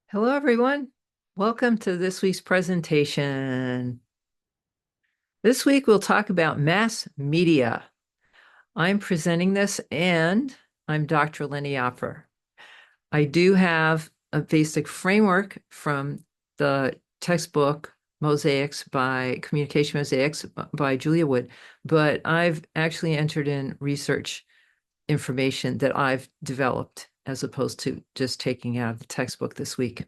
Hello, everyone. Welcome to this week's presentation. This week, we'll talk about mass media. I'm presenting this, and I'm Dr. Lenny Opfer. I do have a basic framework from the textbook Communication Mosaics by Julia Wood, but I've actually entered in research information that I've developed as opposed to just taking out of the textbook this week.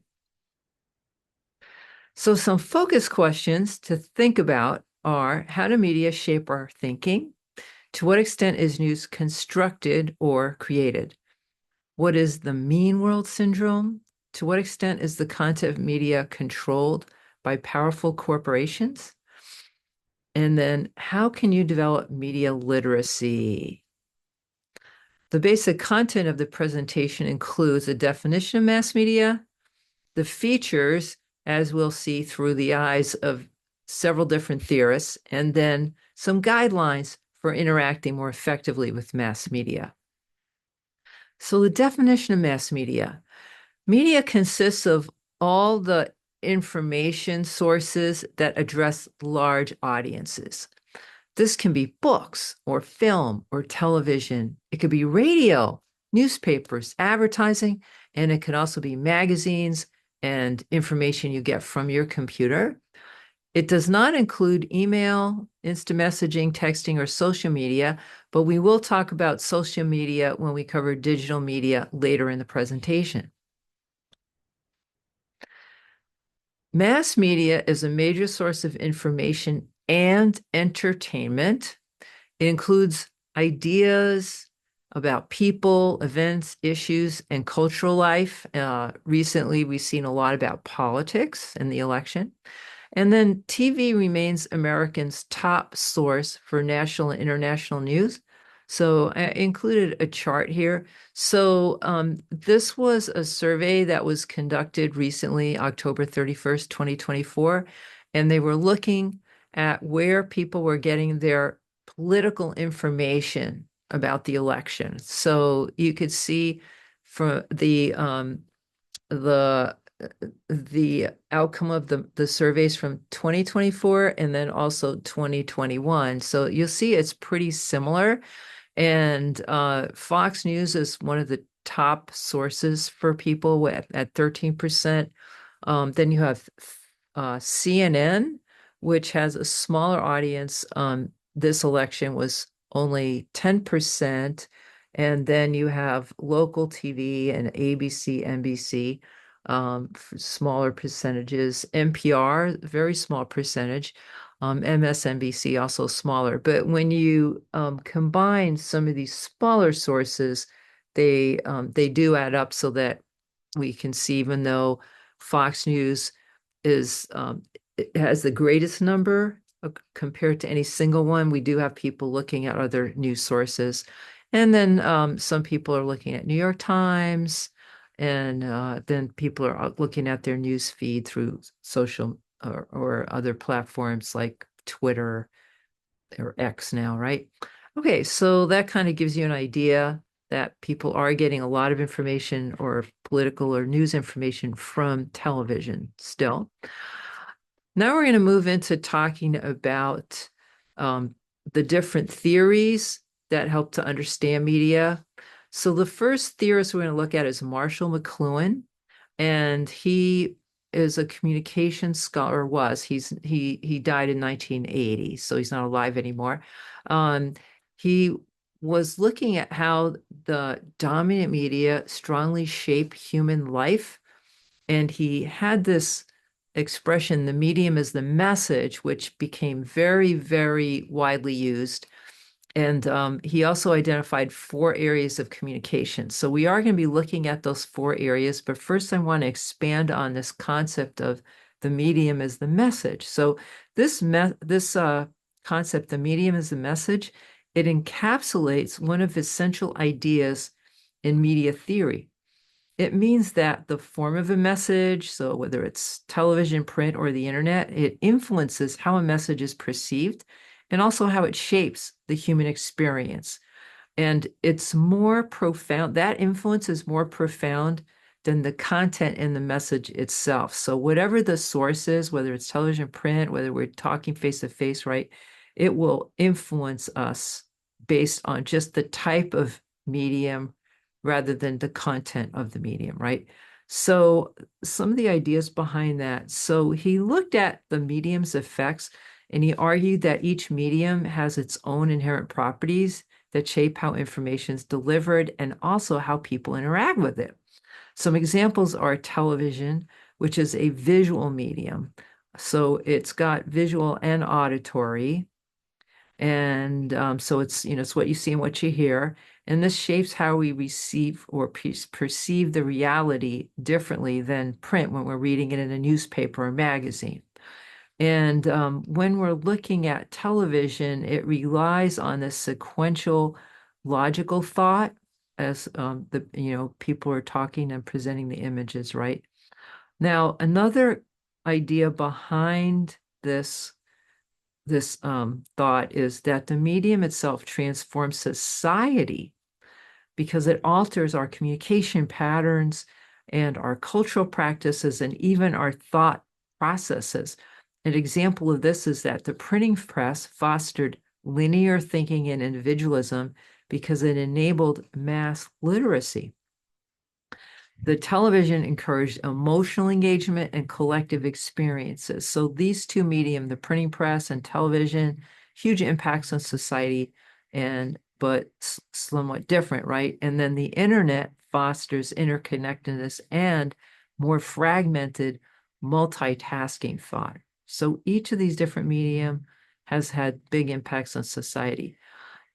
So some focus questions to think about are: how do media shape our thinking? To what extent is news constructed or created? What is the mean world syndrome? To what extent is the content of media controlled by powerful corporations? And then how can you develop media literacy? The basic content of the presentation includes a definition of mass media, the features, as we'll see through the eyes of several different theorists, and then some guidelines for interacting more effectively with mass media. So the definition of mass media. Media consists of all the information sources that address large audiences. This can be books or film or television. It could be radio, newspapers, advertising, and it can also be magazines and information you get from your computer. It does not include email, instant messaging, texting, or social media, but we will talk about social media when we cover digital media later in the presentation. Mass media is a major source of information and entertainment. It includes ideas about people, events, issues, and cultural life. Recently, we've seen a lot about politics and the election. And then TV remains Americans' top source for national and international news. So I included a chart here. So this was a survey that was conducted recently, October 31st, 2024, and they were looking at where people were getting their political information about the election. So you could see from the outcome of the surveys from 2024 and then also 2021. So you'll see it's pretty similar. And Fox News is one of the top sources for people at 13%. Then you have CNN, which has a smaller audience. This election was only 10%. And then you have local TV and ABC, NBC, smaller percentages. NPR, very small percentage. MSNBC also smaller. But when you combine some of these smaller sources, they do add up so that we can see, even though Fox News is it has the greatest number compared to any single one, we do have people looking at other news sources. And then some people are looking at New York Times, and then people are looking at their news feed through social or other platforms like Twitter or X now, right? Okay, so that kind of gives you an idea that people are getting a lot of information or political or news information from television still. Now we're going to move into talking about the different theories that help to understand media. So the first theorist we're going to look at is Marshall McLuhan, and he is a communication scholar. He died in 1980, so he's not alive anymore. He was looking at how the dominant media strongly shape human life, and he had this expression, the medium is the message, which became very, very widely used. And he also identified 4 areas of communication. So we are going to be looking at those 4 areas, but first I want to expand on this concept of the medium as the message. So this concept, the medium as the message, it encapsulates one of his central ideas in media theory. It means that the form of a message, so whether it's television, print, or the internet, it influences how a message is perceived and also how it shapes the human experience. And it's more profound, that influence is more profound than the content in the message itself. So whatever the source is, whether it's television, print, whether we're talking face to face, right, it will influence us based on just the type of medium rather than the content of the medium, right? So some of the ideas behind that. So he looked at the medium's effects and he argued that each medium has its own inherent properties that shape how information is delivered and also how people interact with it. Some examples are television, which is a visual medium. So it's got visual and auditory. And so it's what you see and what you hear. And this shapes how we receive or perceive the reality differently than print when we're reading it in a newspaper or magazine. And when we're looking at television, it relies on this sequential logical thought as people are talking and presenting the images, right? Now, another idea behind this thought is that the medium itself transforms society because it alters our communication patterns and our cultural practices and even our thought processes. An example of this is that the printing press fostered linear thinking and individualism because it enabled mass literacy. The television encouraged emotional engagement and collective experiences. So these two medium, the printing press and television, huge impacts on society, but somewhat different, right? And then the internet fosters interconnectedness and more fragmented multitasking thought. So each of these different medium has had big impacts on society.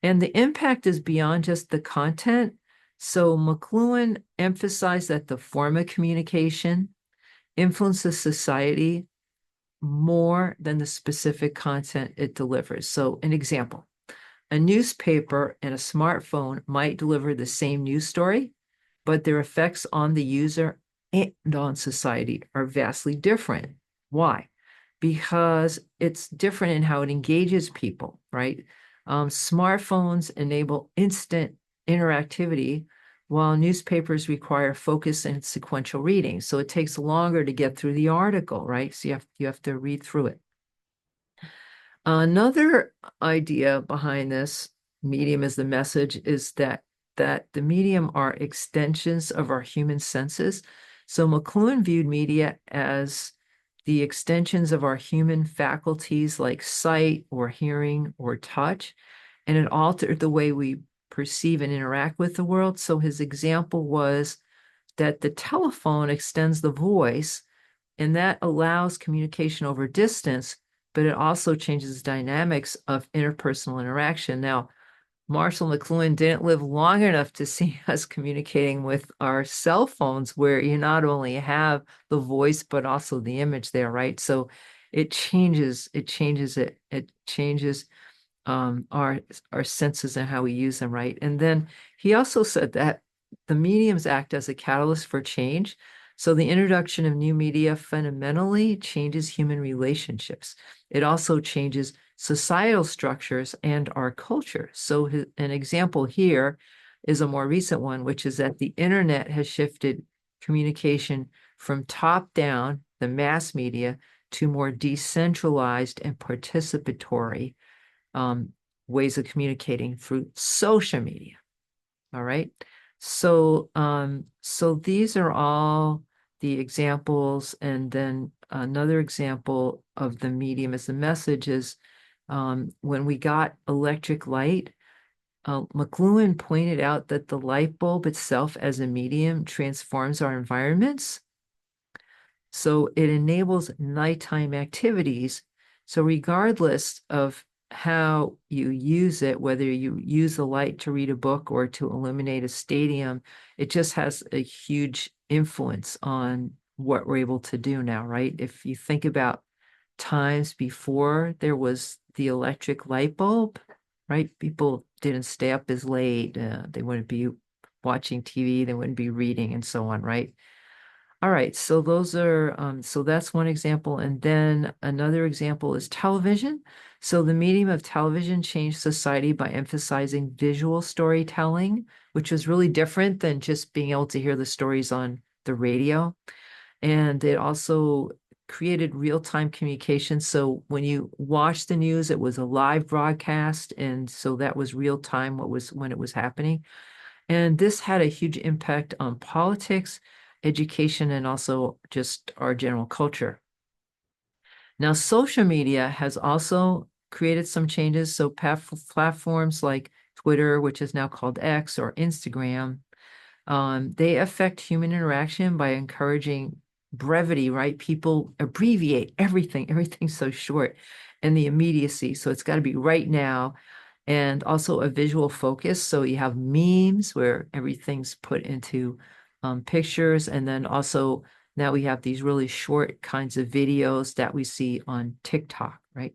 And the impact is beyond just the content. So McLuhan emphasized that the form of communication influences society more than the specific content it delivers. So an example, a newspaper and a smartphone might deliver the same news story, but their effects on the user and on society are vastly different. Why? Because it's different in how it engages people, right? Smartphones enable instant interactivity, while newspapers require focus and sequential reading. So it takes longer to get through the article, right? So you have to read through it. Another idea behind this medium as the message is that the medium are extensions of our human senses. So McLuhan viewed media as the extensions of our human faculties like sight or hearing or touch, and it altered the way we perceive and interact with the world. So his example was that the telephone extends the voice, and that allows communication over distance, but it also changes the dynamics of interpersonal interaction. Now, Marshall McLuhan didn't live long enough to see us communicating with our cell phones, where you not only have the voice, but also the image there, right? So it changes our senses and how we use them, right? And then he also said that the mediums act as a catalyst for change. So the introduction of new media fundamentally changes human relationships. It also changes societal structures and our culture. So an example here is a more recent one, which is that the internet has shifted communication from top down, the mass media, to more decentralized and participatory ways of communicating through social media. All right. So these are all the examples. And then another example of the medium as the message is when we got electric light, McLuhan pointed out that the light bulb itself as a medium transforms our environments. So it enables nighttime activities. So regardless of how you use it, whether you use the light to read a book or to illuminate a stadium, it just has a huge influence on what we're able to do now, right? If you think about times before there was the electric light bulb, right? People didn't stay up as late. They wouldn't be watching TV. They wouldn't be reading and so on, right? All right, so so that's one example. And then another example is television. So the medium of television changed society by emphasizing visual storytelling, which was really different than just being able to hear the stories on the radio. And it also created real-time communication. So when you watched the news, it was a live broadcast, and so that was real time what was when it was happening. And this had a huge impact on politics, education, and also just our general culture. Now, social media has also created some changes. So platforms like Twitter, which is now called X, or Instagram, they affect human interaction by encouraging brevity, right? People abbreviate everything. Everything's so short, and the immediacy. So it's got to be right now, and also a visual focus. So you have memes where everything's put into pictures, and then also now we have these really short kinds of videos that we see on TikTok, right?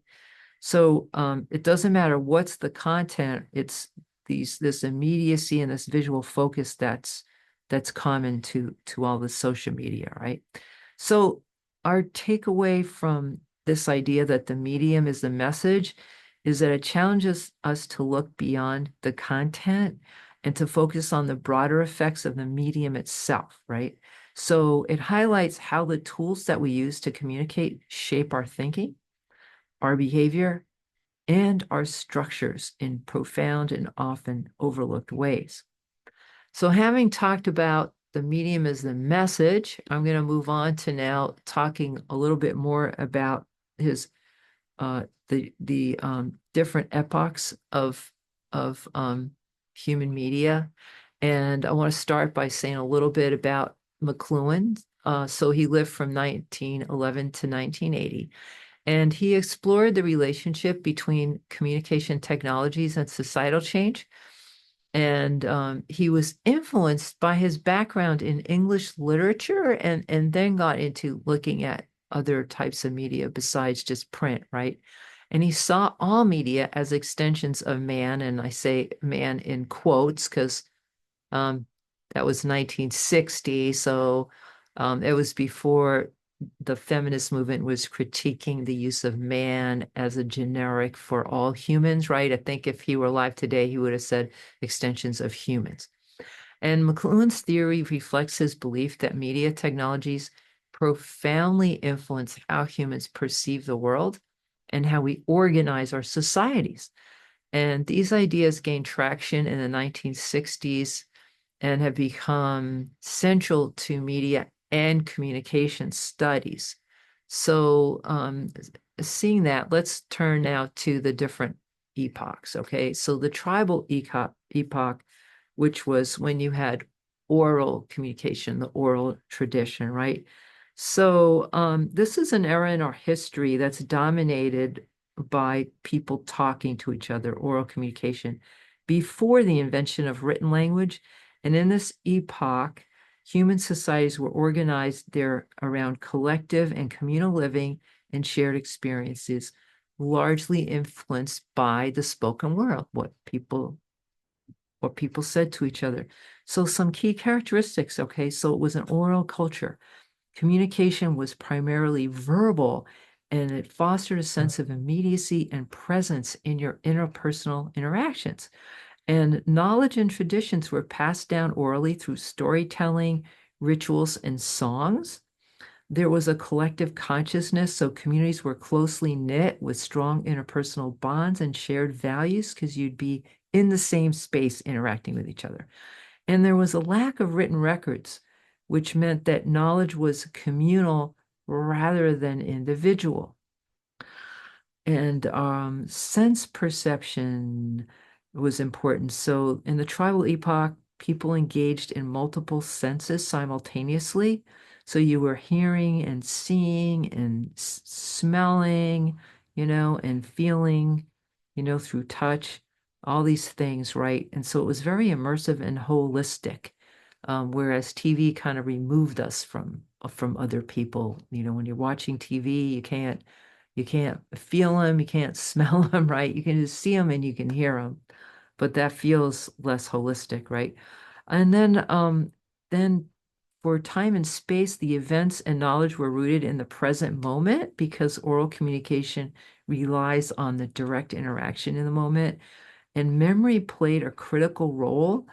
So it doesn't matter what's the content, it's this immediacy and this visual focus that's common to all the social media, right? So our takeaway from this idea that the medium is the message is that it challenges us to look beyond the content and to focus on the broader effects of the medium itself, right? So it highlights how the tools that we use to communicate shape our thinking, our behavior, and our structures in profound and often overlooked ways. So, having talked about the medium as the message, I'm going to move on to now talking a little bit more about his the different epochs of human media, and I want to start by saying a little bit about McLuhan. So he lived from 1911 to 1980. And he explored the relationship between communication technologies and societal change. And he was influenced by his background in English literature, and then got into looking at other types of media besides just print, right? And he saw all media as extensions of man. And I say man in quotes because um, that was 1960. So it was before the feminist movement was critiquing the use of man as a generic for all humans, right? I think if he were alive today, he would have said extensions of humans. And McLuhan's theory reflects his belief that media technologies profoundly influence how humans perceive the world and how we organize our societies. And these ideas gained traction in the 1960s and have become central to media and communication studies. So, seeing that, let's turn now to the different epochs. Okay, so the tribal epoch, which was when you had oral communication, the oral tradition, right? So, this is an era in our history that's dominated by people talking to each other, oral communication, before the invention of written language. And in this epoch, human societies were organized there around collective and communal living and shared experiences, largely influenced by the spoken word, what people said to each other. So some key characteristics, okay, so it was an oral culture. Communication was primarily verbal, and it fostered a sense of immediacy and presence in your interpersonal interactions. And knowledge and traditions were passed down orally through storytelling, rituals, and songs. There was a collective consciousness, so communities were closely knit with strong interpersonal bonds and shared values because you'd be in the same space interacting with each other. And there was a lack of written records, which meant that knowledge was communal rather than individual. And sense perception was important. So in the tribal epoch, people engaged in multiple senses simultaneously. So you were hearing and seeing and smelling, and feeling, through touch, all these things, right? And so it was very immersive and holistic. Whereas TV kind of removed us from other people. When you're watching TV, you can't feel them, you can't smell them, right? You can just see them and you can hear them, but that feels less holistic, right? And then for time and space, the events and knowledge were rooted in the present moment because oral communication relies on the direct interaction in the moment. And memory played a critical role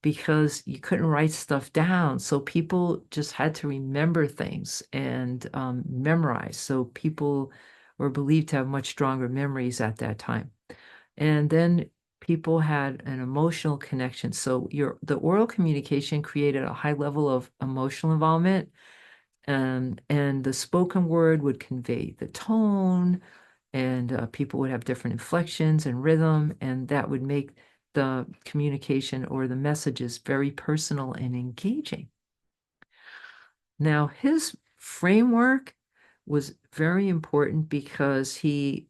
because you couldn't write stuff down. So people just had to remember things and memorize. So people were believed to have much stronger memories at that time. And then people had an emotional connection. So the oral communication created a high level of emotional involvement, and the spoken word would convey the tone, and people would have different inflections and rhythm, and that would make the communication or the messages very personal and engaging. Now, his framework was very important because he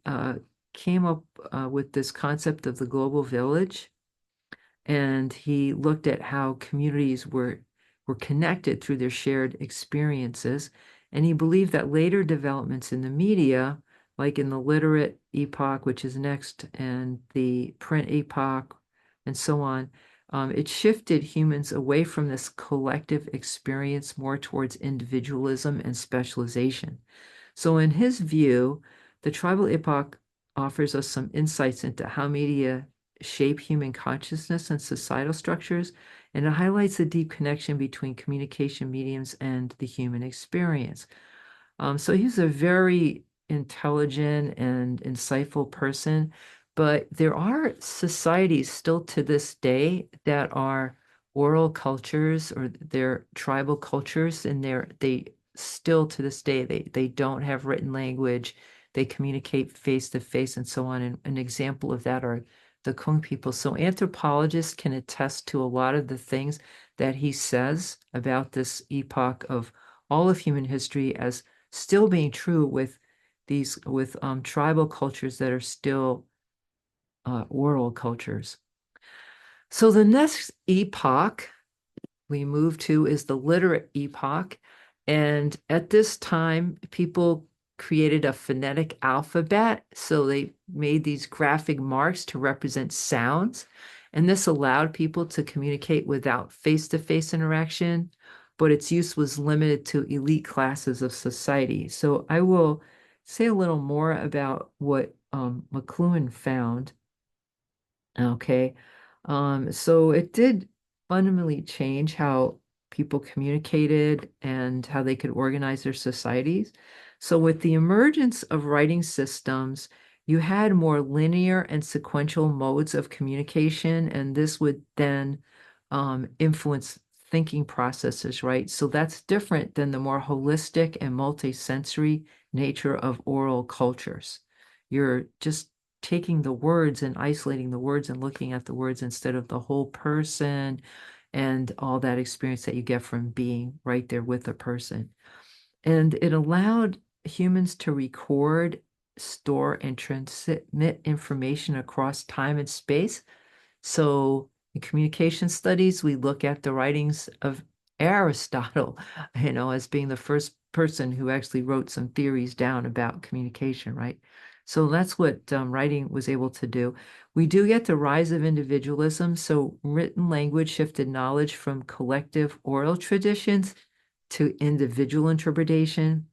came up with this concept of the global village, and he looked at how communities were connected through their shared experiences. And he believed that later developments in the media, like in the literate epoch, which is next, and the print epoch, and so on, it shifted humans away from this collective experience more towards individualism and specialization. So, in his view, the tribal epoch offers us some insights into how media shape human consciousness and societal structures, and it highlights the deep connection between communication mediums and the human experience. So he's a very intelligent and insightful person, but there are societies still to this day that are oral cultures, or they're tribal cultures, and they still to this day they don't have written language. They communicate face to face and so on. And an example of that are the Kung people. So anthropologists can attest to a lot of the things that he says about this epoch of all of human history as still being true with these with tribal cultures that are still oral cultures. So the next epoch we move to is the literate epoch. And at this time, people created a phonetic alphabet. So they made these graphic marks to represent sounds. And this allowed people to communicate without face-to-face interaction, but its use was limited to elite classes of society. So I will say a little more about what McLuhan found. Okay. So it did fundamentally change how people communicated and how they could organize their societies. So with the emergence of writing systems, you had more linear and sequential modes of communication, and this would then influence thinking processes, right? So that's different than the more holistic and multisensory nature of oral cultures. You're just taking the words and isolating the words and looking at the words instead of the whole person and all that experience that you get from being right there with a person. And it allowed humans to record, store, and transmit information across time and space. So in communication studies, we look at the writings of Aristotle, as being the first person who actually wrote some theories down about communication, right? So that's what writing was able to do. We do get the rise of individualism. So written language shifted knowledge from collective oral traditions to individual interpretation.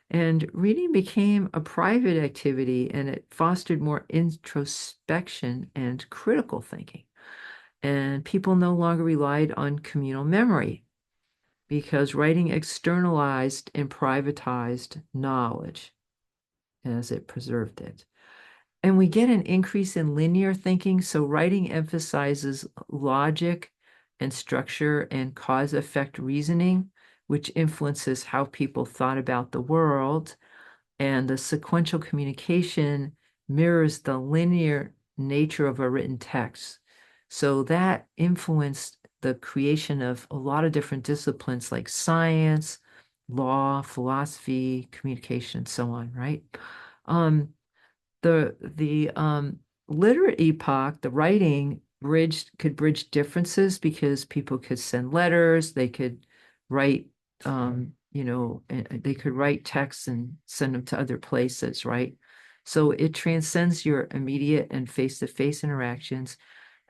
And reading became a private activity, and it fostered more introspection and critical thinking. And people no longer relied on communal memory because writing externalized and privatized knowledge as it preserved it. And we get an increase in linear thinking. So writing emphasizes logic and structure and cause-effect reasoning, which influences how people thought about the world. And the sequential communication mirrors the linear nature of a written text. So that influenced the creation of a lot of different disciplines like science, law, philosophy, communication, and so on, right? Um, the literate epoch, the writing could bridge differences because people could send letters, they could write, they could write texts and send them to other places, right? So it transcends your immediate and face-to-face interactions.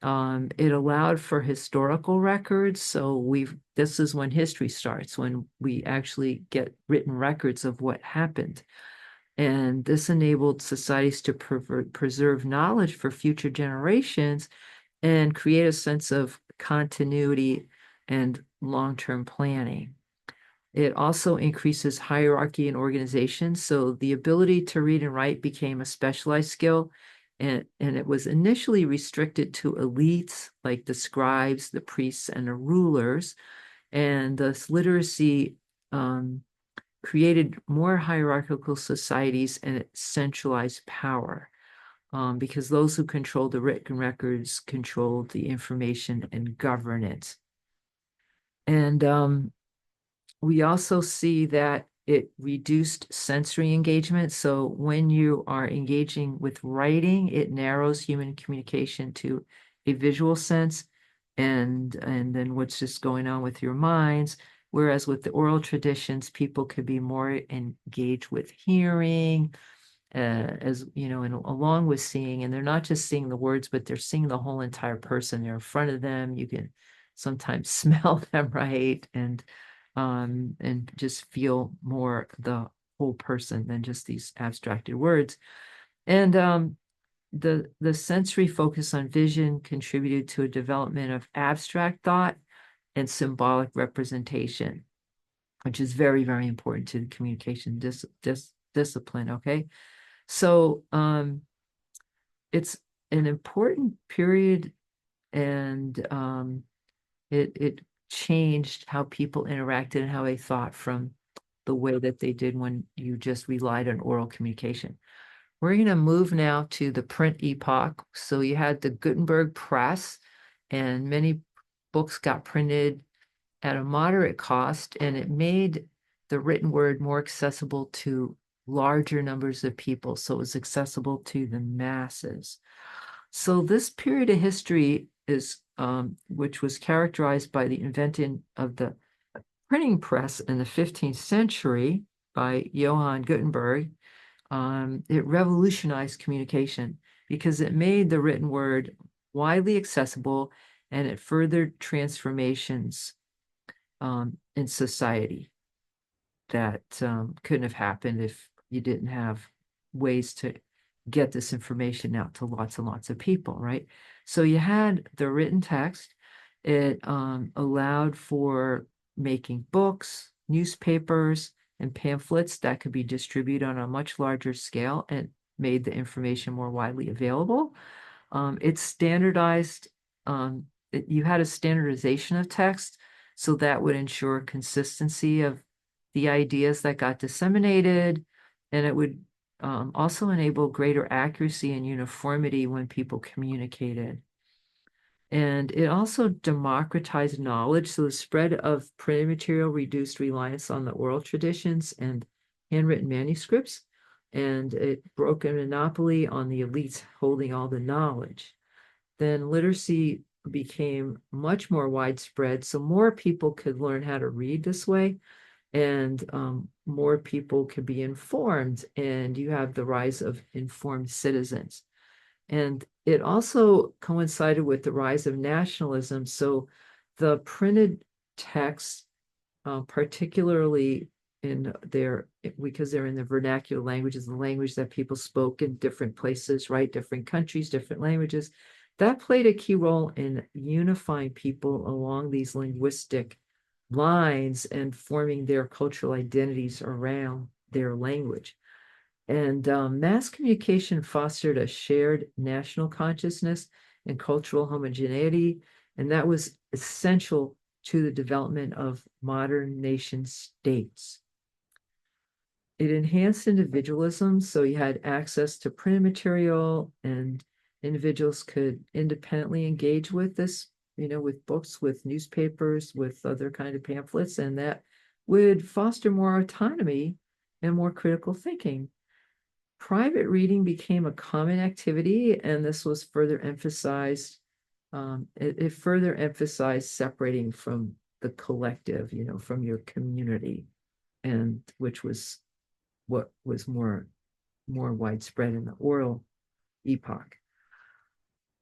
It allowed for historical records. So this is when history starts, when we actually get written records of what happened. And this enabled societies to preserve knowledge for future generations and create a sense of continuity and long-term planning. It also increases hierarchy in organizations. So the ability to read and write became a specialized skill. And it was initially restricted to elites like the scribes, the priests, and the rulers. And this literacy created more hierarchical societies and it centralized power because those who controlled the written records controlled the information and governance. And we also see that it reduced sensory engagement. So when you are engaging with writing, it narrows human communication to a visual sense and then what's just going on with your minds. Whereas with the oral traditions, people could be more engaged with hearing, as you know, and along with seeing, and they're not just seeing the words, but they're seeing the whole entire person. They're in front of them. You can sometimes smell them, right? And just feel more the whole person than just these abstracted words. And the sensory focus on vision contributed to a development of abstract thought and symbolic representation, which is very, very important to the communication discipline. Okay. So it's an important period and it changed how people interacted and how they thought from the way that they did when you just relied on oral communication. We're going to move now to the print epoch. So you had the Gutenberg press, and many books got printed at a moderate cost, and it made the written word more accessible to larger numbers of people. So it was accessible to the masses. So this period of history is, which was characterized by the invention of the printing press in the 15th century by Johann Gutenberg. It revolutionized communication because it made the written word widely accessible and it furthered transformations in society that couldn't have happened if you didn't have ways to get this information out to lots and lots of people, right? So you had the written text. It allowed for making books, newspapers, and pamphlets that could be distributed on a much larger scale and made the information more widely available. It's standardized, you had a standardization of text, so that would ensure consistency of the ideas that got disseminated, and it would also enable greater accuracy and uniformity when people communicated. And it also democratized knowledge. So the spread of printed material reduced reliance on the oral traditions and handwritten manuscripts. And it broke a monopoly on the elites holding all the knowledge. Then literacy became much more widespread. So more people could learn how to read this way and more people could be informed. And you have the rise of informed citizens. And it also coincided with the rise of nationalism. So the printed texts, particularly in their, because they're in the vernacular languages, the language that people spoke in different places, right? Different countries, different languages. That played a key role in unifying people along these linguistic lines and forming their cultural identities around their language. And mass communication fostered a shared national consciousness and cultural homogeneity, and that was essential to the development of modern nation states. It enhanced individualism, so you had access to printed material, and individuals could independently engage with this, you know, with books, with newspapers, with other kind of pamphlets, and that would foster more autonomy and more critical thinking. Private reading became a common activity, and this was further emphasized. It further emphasized separating from the collective, you know, from your community, and which was what was more widespread in the oral epoch.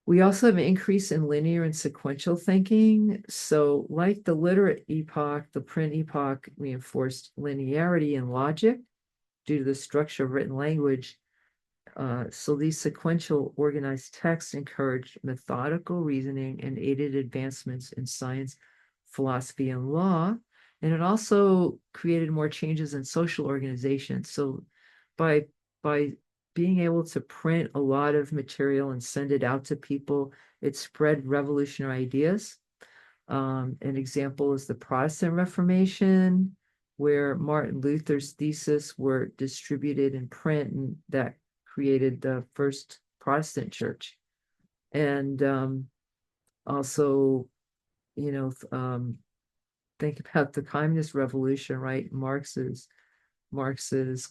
We also have an increase in linear and sequential thinking. So, like the literate epoch, the print epoch reinforced linearity and logic due to the structure of written language. So these sequential organized texts encouraged methodical reasoning and aided advancements in science, philosophy, and law. And it also created more changes in social organization. So by by being able to print a lot of material and send it out to people, it spread revolutionary ideas. An example is the Protestant Reformation, where Martin Luther's theses were distributed in print, and that created the first Protestant church. And also, you know, think about the Communist Revolution, right? Marx's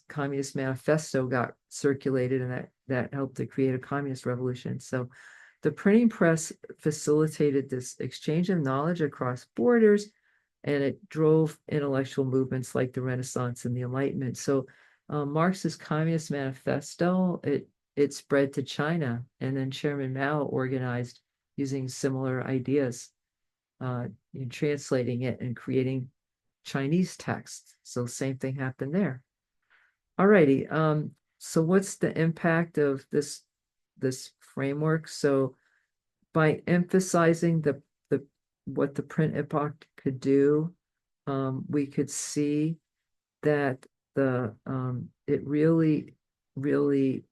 Communist Manifesto got circulated, and that helped to create a communist revolution. So the printing press facilitated this exchange of knowledge across borders, and it drove intellectual movements like the Renaissance and the Enlightenment. So Marx's Communist Manifesto, it spread to China, and then Chairman Mao organized using similar ideas, in translating it and creating Chinese text. So same thing happened there. Alrighty. So what's the impact of this framework? So by emphasizing the what the print epoch could do, we could see that the it really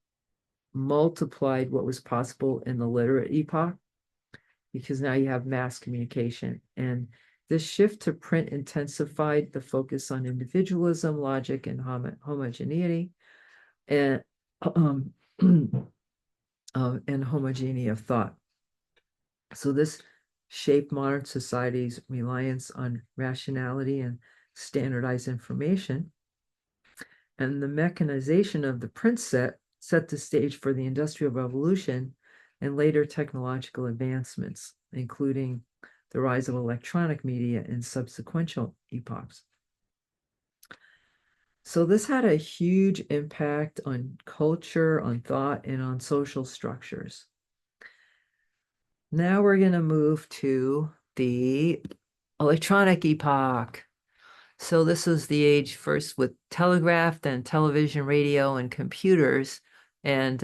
multiplied what was possible in the literate epoch, because now you have mass communication. And this shift to print intensified the focus on individualism, logic, and homogeneity, and um, and homogeneity of thought. So this shaped modern society's reliance on rationality and standardized information. And the mechanization of the print set the stage for the Industrial Revolution and later technological advancements, including the rise of electronic media in subsequent epochs. So this had a huge impact on culture, on thought, and on social structures. Now we're going to move to the electronic epoch. So this was the age first with telegraph, then television, radio, and computers. And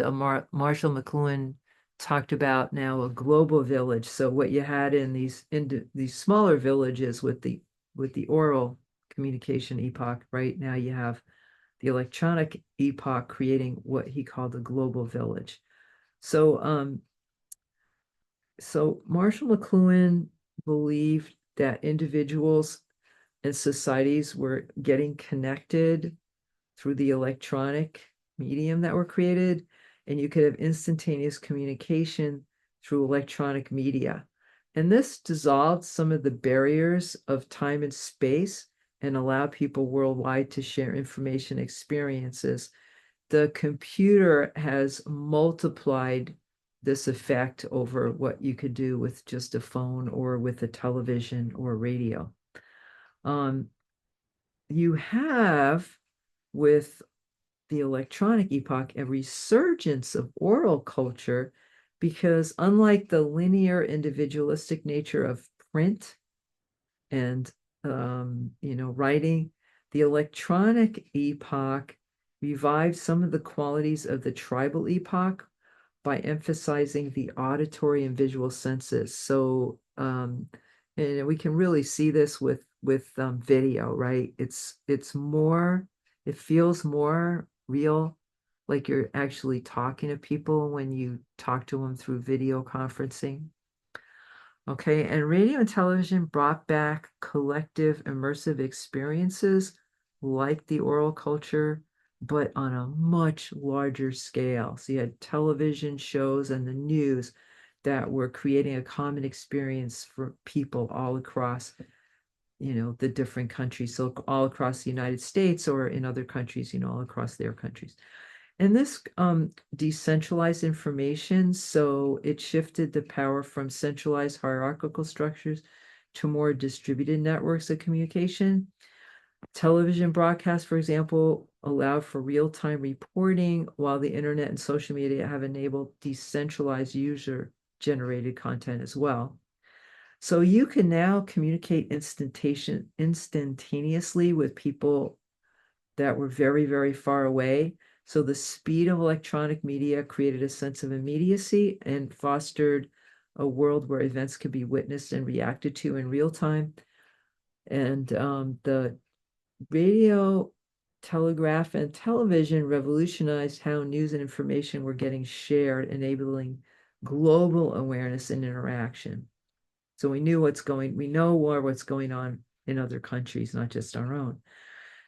Marshall McLuhan talked about now a global village. So what you had in these smaller villages with the oral communication epoch, right now you have the electronic epoch creating what he called a global village. So so Marshall McLuhan believed that individuals and societies were getting connected through the electronic medium that were created, and you could have instantaneous communication through electronic media. And this dissolved some of the barriers of time and space and allowed people worldwide to share information experiences. The computer has multiplied this effect over what you could do with just a phone or with a television or radio. You have, with the electronic epoch, a resurgence of oral culture, because unlike the linear individualistic nature of print and writing, the electronic epoch revived some of the qualities of the tribal epoch by emphasizing the auditory and visual senses. So and we can really see this with video, right? It's more, it feels more real, like you're actually talking to people when you talk to them through video conferencing. Okay, and radio and television brought back collective immersive experiences like the oral culture, but on a much larger scale. So you had television shows and the news that were creating a common experience for people all across, the different countries. So all across the United States or in other countries, all across their countries. And this decentralized information, so it shifted the power from centralized hierarchical structures to more distributed networks of communication. Television broadcasts, for example, allowed for real-time reporting, while the internet and social media have enabled decentralized user-generated content as well. So you can now communicate instantaneously with people that were very, very far away. So the speed of electronic media created a sense of immediacy and fostered a world where events could be witnessed and reacted to in real time. And the radio, telegraph, and television revolutionized how news and information were getting shared, enabling global awareness and interaction. So we know what's going on in other countries, not just our own.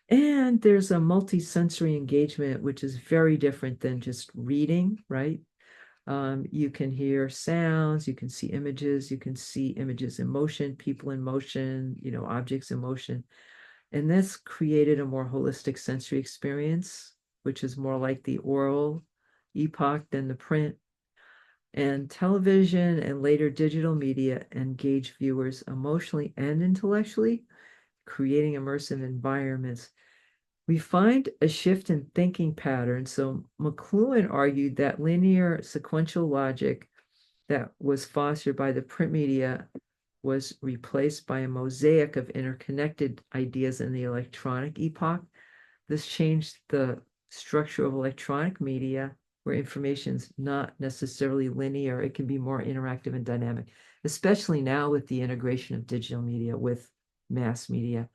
And there's a multi-sensory engagement, which is very different than just reading, right? You can hear sounds, you can see images in motion, people in motion, objects in motion. And this created a more holistic sensory experience, which is more like the oral epoch than the print. And television and later digital media engage viewers emotionally and intellectually, creating immersive environments. We find a shift in thinking patterns. So McLuhan argued that linear sequential logic that was fostered by the print media was replaced by a mosaic of interconnected ideas in the electronic epoch. This changed the structure of electronic media, where information is not necessarily linear. It can be more interactive and dynamic, especially now with the integration of digital media with mass media.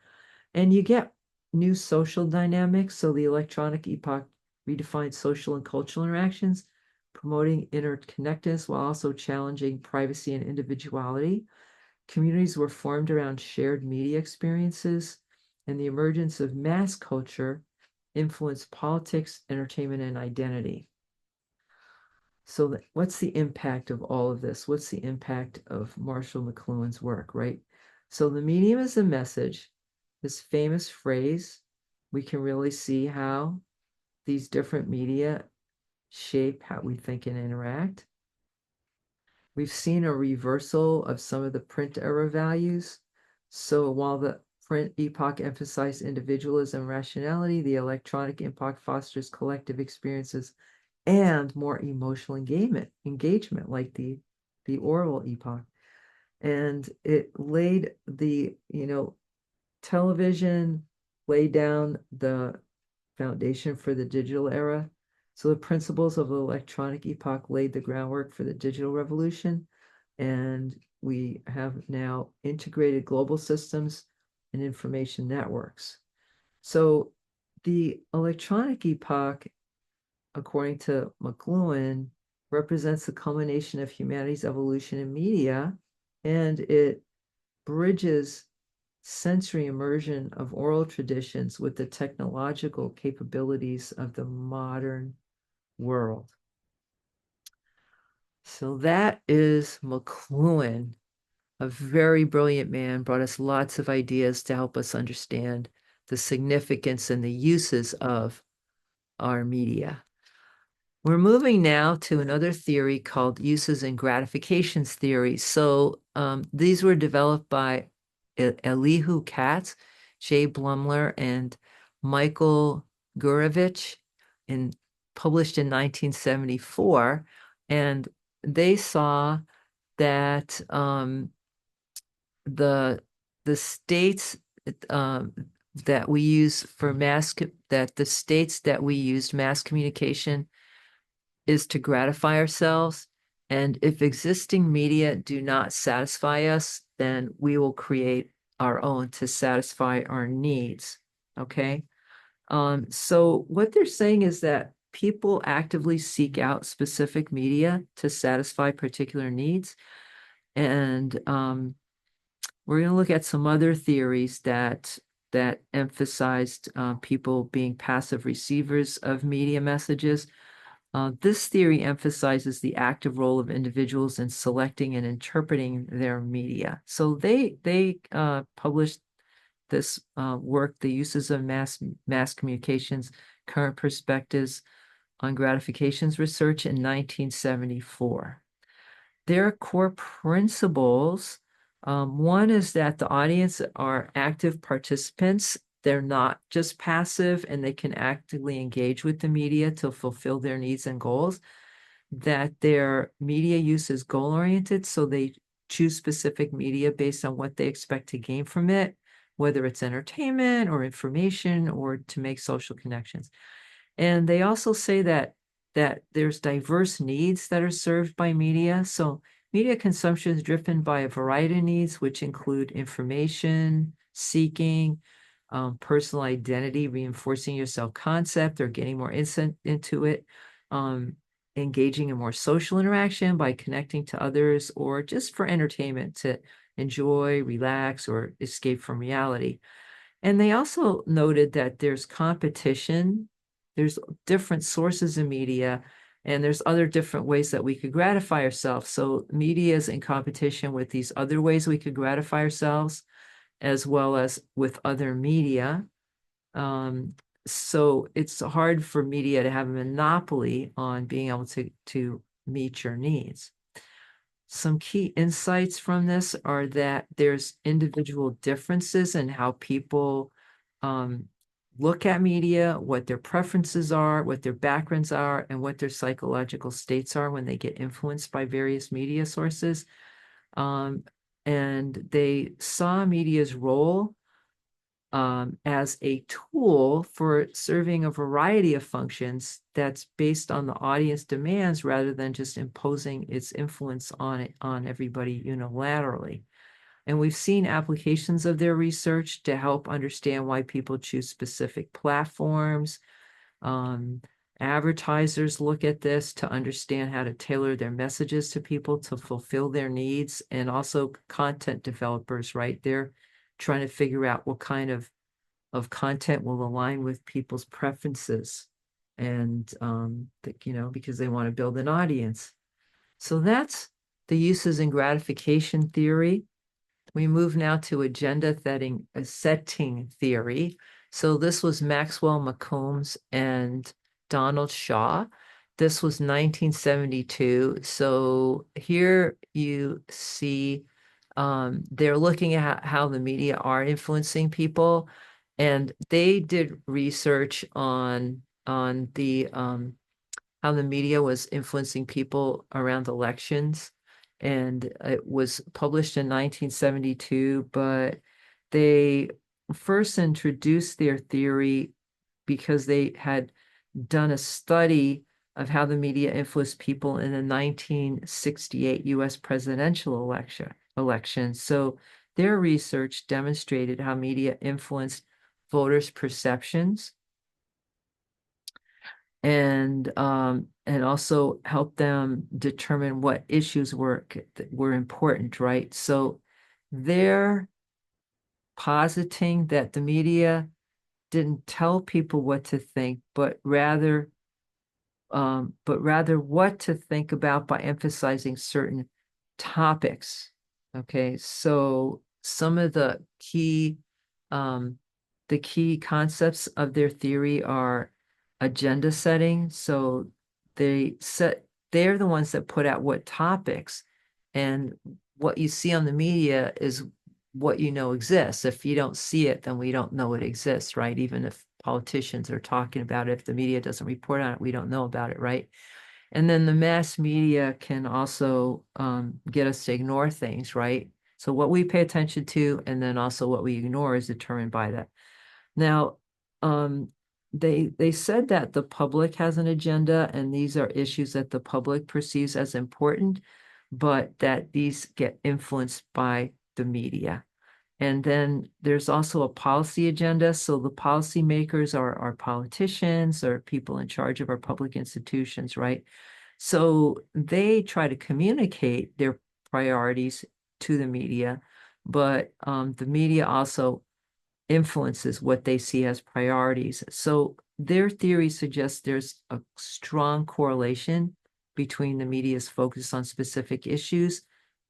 And you get new social dynamics. So the electronic epoch redefined social and cultural interactions, promoting interconnectedness while also challenging privacy and individuality. Communities were formed around shared media experiences, and the emergence of mass culture influenced politics, entertainment, and identity. So what's the impact of all of this? What's the impact of Marshall McLuhan's work, right? So the medium is a message, this famous phrase, we can really see how these different media shape how we think and interact. We've seen a reversal of some of the print era values. So while the print epoch emphasized individualism and rationality, the electronic epoch fosters collective experiences and more emotional engagement like the oral epoch. And it laid television laid down the foundation for the digital era. So the principles of the electronic epoch laid the groundwork for the digital revolution. And we have now integrated global systems and information networks. So the electronic epoch, according to McLuhan, represents the culmination of humanity's evolution in media, and it bridges sensory immersion of oral traditions with the technological capabilities of the modern world. So that is McLuhan, a very brilliant man, brought us lots of ideas to help us understand the significance and the uses of our media. We're moving now to another theory called uses and gratifications theory. So these were developed by Elihu Katz, Jay Blumler, and Michael Gurevich, published in 1974. And they saw that the states that we use for mass communication is to gratify ourselves. And if existing media do not satisfy us, then we will create our own to satisfy our needs. Okay. So what they're saying is that people actively seek out specific media to satisfy particular needs. And we're going to look at some other theories that emphasized people being passive receivers of media messages. This theory emphasizes the active role of individuals in selecting and interpreting their media. So they published this work, The Uses of Mass Communications, Current Perspectives on Gratifications Research in 1974. Their core principles, one is that the audience are active participants. They're not just passive, and they can actively engage with the media to fulfill their needs and goals. That their media use is goal-oriented, so they choose specific media based on what they expect to gain from it, whether it's entertainment or information or to make social connections. And they also say that there's diverse needs that are served by media. So media consumption is driven by a variety of needs, which include information seeking, personal identity, reinforcing your self-concept or getting more insight into it, um, engaging in more social interaction by connecting to others, or just for entertainment to enjoy, relax, or escape from reality. And they also noted that there's competition, there's different sources of media, and there's other different ways that we could gratify ourselves. So media is in competition with these other ways we could gratify ourselves, as well as with other media. Um, so it's hard for media to have a monopoly on being able to meet your needs. Some key insights from this are that there's individual differences in how people um, look at media, what their preferences are, what their backgrounds are, and what their psychological states are when they get influenced by various media sources. Um, and they saw media's role as a tool for serving a variety of functions that's based on the audience demands rather than just imposing its influence on everybody unilaterally. And we've seen applications of their research to help understand why people choose specific platforms. Um, Advertisers look at this to understand how to tailor their messages to people to fulfill their needs, and also content developers, right? They're trying to figure out what kind of content will align with people's preferences and because they want to build an audience. So that's the uses and gratification theory. We move now to agenda setting theory. So this was Maxwell McCombs and Donald Shaw. This was 1972. So here you see they're looking at how the media are influencing people, and they did research on the how the media was influencing people around elections. And it was published in 1972, but they first introduced their theory because they had done a study of how the media influenced people in the 1968 US presidential election. So their research demonstrated how media influenced voters' perceptions and also help them determine what issues were important, right? So they're positing that the media didn't tell people what to think, but rather what to think about by emphasizing certain topics. Okay, so some of um, the key concepts of their theory are agenda setting. So they're the ones that put out what topics, and what you see on the media is what you know exists. If you don't see it, then we don't know it exists, right? Even if politicians are talking about it, if the media doesn't report on it, we don't know about it, right? And then the mass media can also get us to ignore things, right? So what we pay attention to and then also what we ignore is determined by that. Now, um, they said that the public has an agenda, and these are issues that the public perceives as important, but that these get influenced by the media. And then there's also a policy agenda. So the policymakers are politicians or people in charge of our public institutions, right? So they try to communicate their priorities to the media, but the media also influences what they see as priorities. So their theory suggests there's a strong correlation between the media's focus on specific issues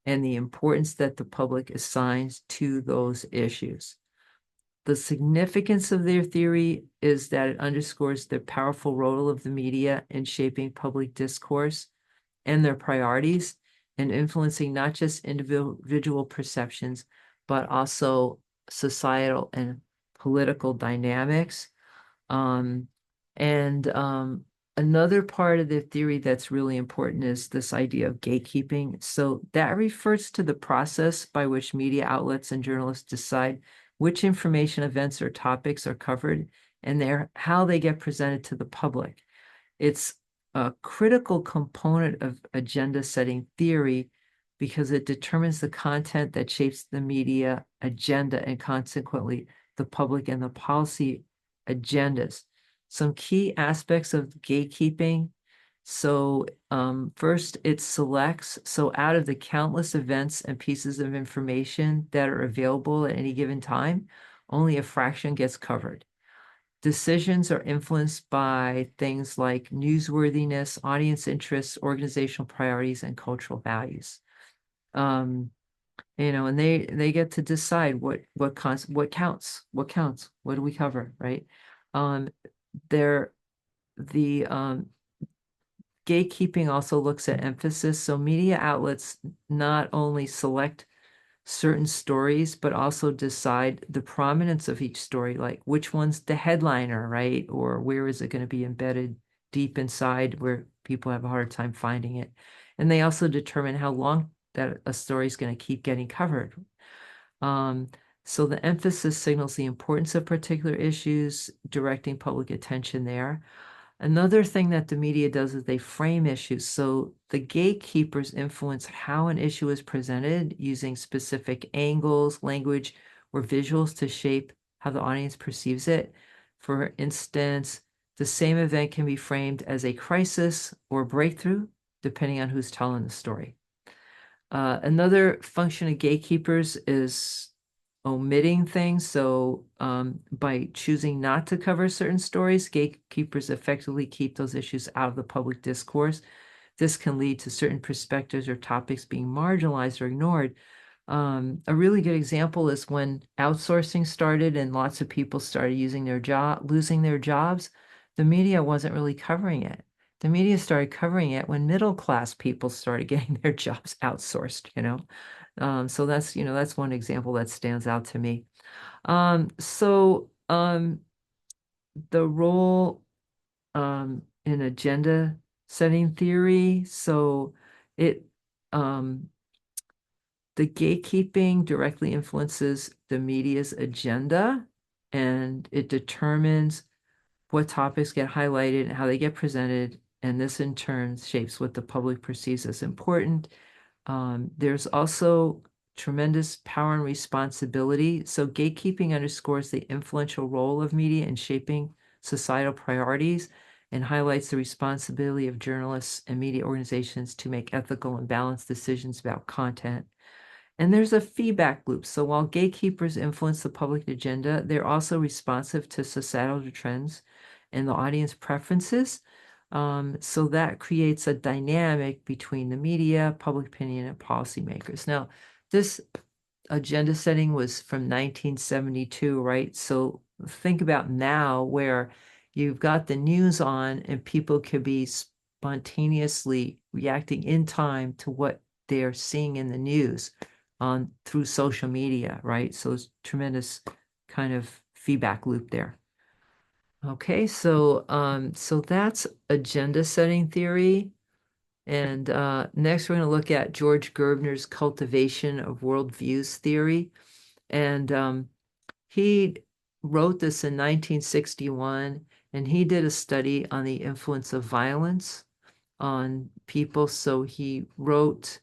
and the importance that the public assigns to those issues. The significance of their theory is that it underscores the powerful role of the media in shaping public discourse and their priorities and influencing not just individual perceptions, but also societal and political dynamics. Um, and another part of the theory that's really important is this idea of gatekeeping. So that refers to the process by which media outlets and journalists decide which information, events, or topics are covered and how they get presented to the public. It's a critical component of agenda setting theory because it determines the content that shapes the media agenda and consequently the public and the policy agendas. Some key aspects of gatekeeping. So first, it selects. So out of the countless events and pieces of information that are available at any given time, only a fraction gets covered. Decisions are influenced by things like newsworthiness, audience interests, organizational priorities, and cultural values. And they get to decide what counts, what do we cover, right? Um, there the Gatekeeping also looks at emphasis. So media outlets not only select certain stories, but also decide the prominence of each story, like which one's the headliner, right? Or where is it going to be embedded deep inside where people have a hard time finding it. And they also determine how long that a story is going to keep getting covered. Um, so the emphasis signals the importance of particular issues, directing public attention there. Another thing that the media does is they frame issues. So the gatekeepers influence how an issue is presented using specific angles, language, or visuals to shape how the audience perceives it. For instance, the same event can be framed as a crisis or breakthrough, depending on who's telling the story. Another function of gatekeepers is omitting things. So by choosing not to cover certain stories, gatekeepers effectively keep those issues out of the public discourse. This can lead to certain perspectives or topics being marginalized or ignored. A really good example is when outsourcing started and lots of people started losing their jobs, the media wasn't really covering it. The media started covering it when middle class people started getting their jobs outsourced. So that's one example that stands out to me. The role in agenda setting theory. So it the gatekeeping directly influences the media's agenda and it determines what topics get highlighted and how they get presented. And this in turn shapes what the public perceives as important. There's also tremendous power and responsibility. So gatekeeping underscores the influential role of media in shaping societal priorities and highlights the responsibility of journalists and media organizations to make ethical and balanced decisions about content. And there's a feedback loop. So while gatekeepers influence the public agenda, they're also responsive to societal trends and the audience preferences. So that creates a dynamic between the media, public opinion, and policymakers. Now, this agenda setting was from 1972, right? So think about now where you've got the news on and people could be spontaneously reacting in time to what they're seeing in the news on through social media, right? So it's tremendous kind of feedback loop there. Okay, so that's agenda setting theory. And next, we're going to look at George Gerbner's cultivation of worldviews theory. And he wrote this in 1961, and he did a study on the influence of violence on people. So he wrote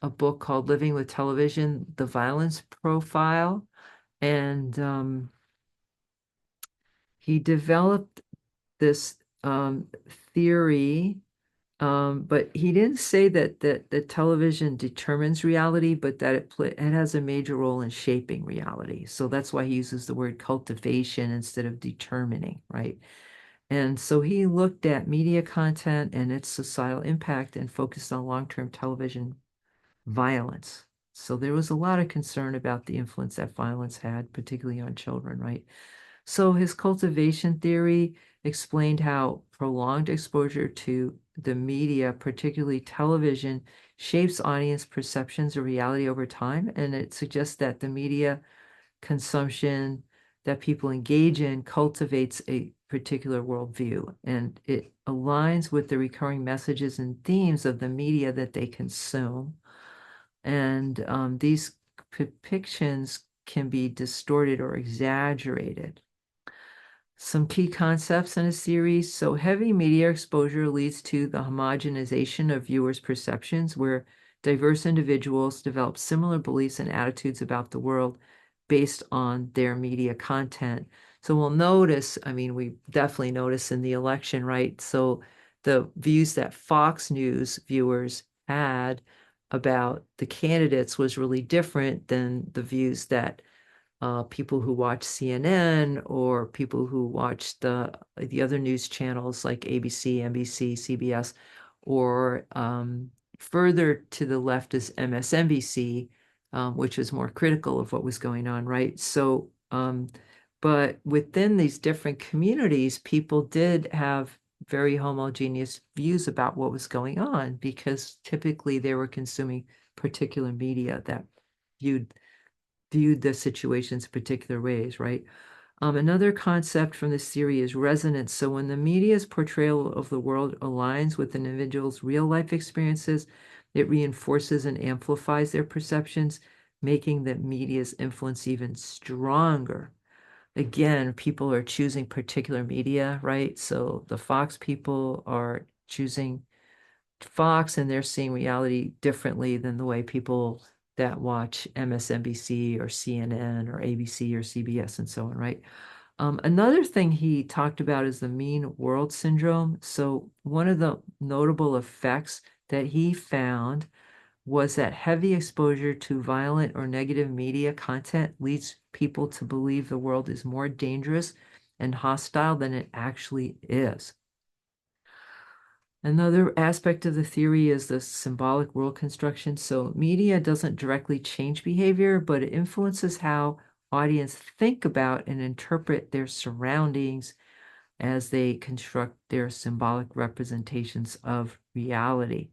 a book called Living with Television, The Violence Profile. And he developed this theory. But he didn't say that television determines reality, but that it has a major role in shaping reality. So that's why he uses the word cultivation instead of determining, right? And so he looked at media content and its societal impact and focused on long-term television violence. So there was a lot of concern about the influence that violence had, particularly on children, right? So his cultivation theory explained how prolonged exposure to the media, particularly television, shapes audience perceptions of reality over time. And it suggests that the media consumption that people engage in cultivates a particular worldview. And it aligns with the recurring messages and themes of the media that they consume. And these depictions can be distorted or exaggerated. Some key concepts in a series. So heavy media exposure leads to the homogenization of viewers' perceptions, where diverse individuals develop similar beliefs and attitudes about the world based on their media content. So we'll notice, I mean, we definitely notice in the election, right? So the views that Fox News viewers had about the candidates was really different than the views that people who watch CNN or people who watch the other news channels like ABC, NBC, CBS, or further to the left is MSNBC, which is more critical of what was going on, right? So, but within these different communities, people did have very homogeneous views about what was going on because typically they were consuming particular media that viewed viewed the situations particular ways, right? Another concept from this theory is resonance. So when the media's portrayal of the world aligns with an individual's real life experiences, it reinforces and amplifies their perceptions, making the media's influence even stronger. Again, people are choosing particular media, right? So the Fox people are choosing Fox and they're seeing reality differently than the way people that watch MSNBC or CNN or ABC or CBS and so on, right? Another thing he talked about is the mean world syndrome. So one of the notable effects that he found was that heavy exposure to violent or negative media content leads people to believe the world is more dangerous and hostile than it actually is. Another aspect of the theory is the symbolic world construction. So media doesn't directly change behavior, but it influences how audience think about and interpret their surroundings as they construct their symbolic representations of reality.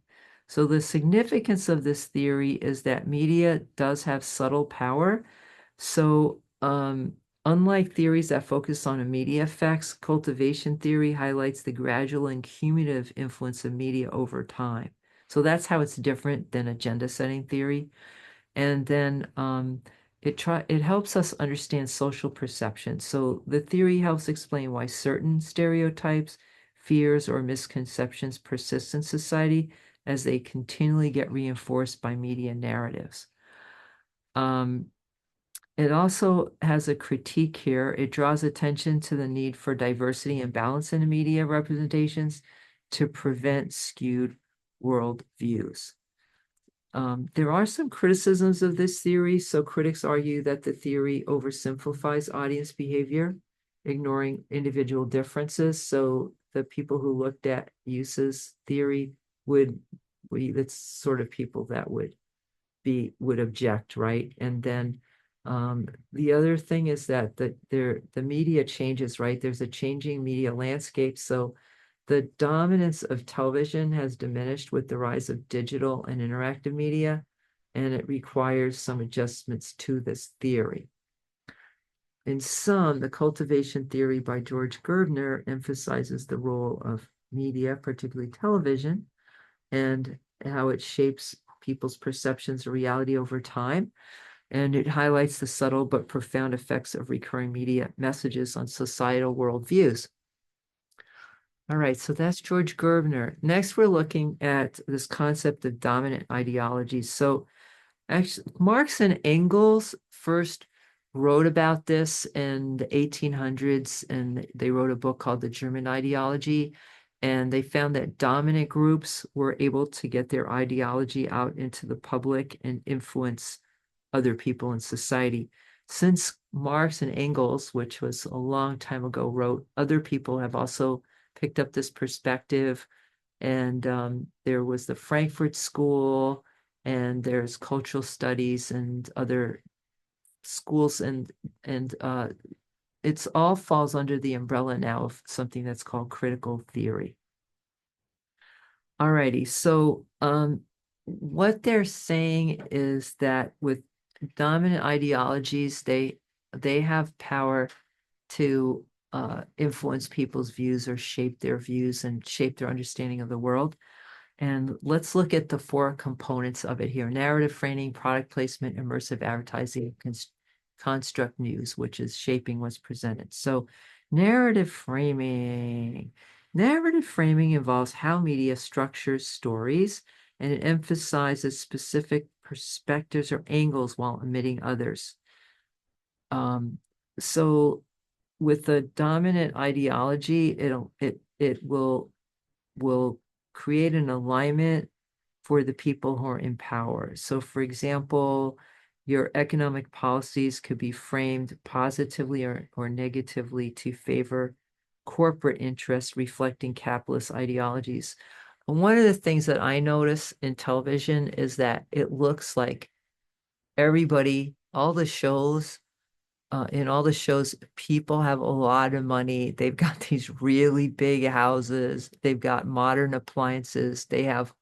So the significance of this theory is that media does have subtle power. So, unlike theories that focus on immediate effects, cultivation theory highlights the gradual and cumulative influence of media over time. So that's how it's different than agenda setting theory. And then it helps us understand social perception. So the theory helps explain why certain stereotypes, fears, or misconceptions persist in society as they continually get reinforced by media narratives. Um, it also has a critique here. It draws attention to the need for diversity and balance in the media representations to prevent skewed world views. There are some criticisms of this theory. So critics argue that the theory oversimplifies audience behavior, ignoring individual differences. So the people who looked at uses theory that's sort of people that would object, right? And then the other thing is that the media changes, right? There's a changing media landscape. So the dominance of television has diminished with the rise of digital and interactive media, and it requires some adjustments to this theory. In sum, the cultivation theory by George Gerbner emphasizes the role of media, particularly television, and how it shapes people's perceptions of reality over time. And it highlights the subtle but profound effects of recurring media messages on societal worldviews. All right, so that's George Gerbner. Next, we're looking at this concept of dominant ideologies. So actually, Marx and Engels first wrote about this in the 1800s, and they wrote a book called The German Ideology. And they found that dominant groups were able to get their ideology out into the public and influence other people in society. Since Marx and Engels, which was a long time ago, wrote, other people have also picked up this perspective. And there was the Frankfurt School, and there's cultural studies and other schools, and it's all falls under the umbrella now of something that's called critical theory. Alrighty, so what they're saying is that with dominant ideologies, they have power to influence people's views or shape their views and shape their understanding of the world. And let's look at the four components of it here: narrative framing, product placement, immersive advertising, construct news, which is shaping what's presented. So Narrative framing. Narrative framing involves how media structures stories, and it emphasizes specific perspectives or angles while omitting others. Um, so with the dominant ideology, it will create an alignment for the people who are in power. So, for example, your economic policies could be framed positively or negatively to favor corporate interests reflecting capitalist ideologies. One of the things that I notice in television is that it looks like everybody, in all the shows, people have a lot of money. They've got these really big houses. They've got modern appliances. They have,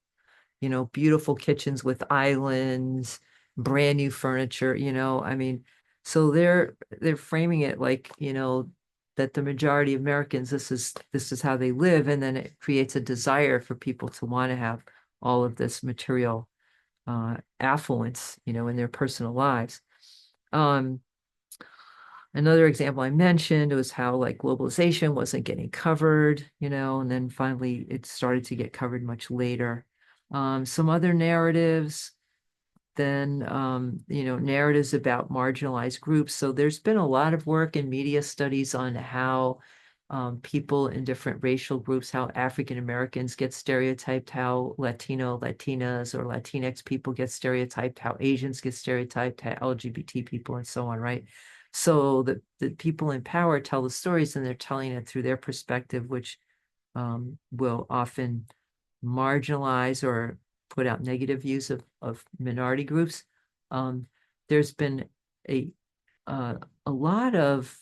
beautiful kitchens with islands, brand new furniture, I mean, so they're framing it like, that the majority of Americans, this is how they live, and then it creates a desire for people to want to have all of this material affluence, in their personal lives. Um, Another example I mentioned was how like globalization wasn't getting covered, and then finally it started to get covered much later. Some other narratives, then narratives about marginalized groups. So there's been a lot of work in media studies on how people in different racial groups, how African Americans get stereotyped, how Latinas, or Latinx people get stereotyped, how Asians get stereotyped, how LGBT people, and so on, right? So the people in power tell the stories, and they're telling it through their perspective, which will often marginalize or put out negative views of minority groups. Um, there's been a uh, a lot of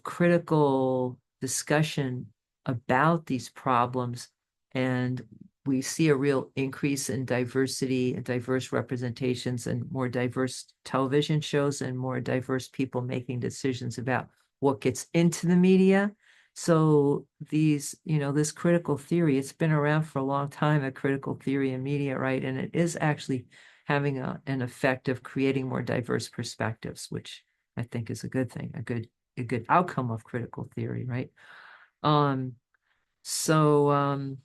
critical discussion about these problems, and we see a real increase in diversity and diverse representations and more diverse television shows and more diverse people making decisions about what gets into the media. So this critical theory, it's been around for a long time, a critical theory in media, right? And it is actually having an effect of creating more diverse perspectives, which I think is a good thing, a good outcome of critical theory, right? Um, so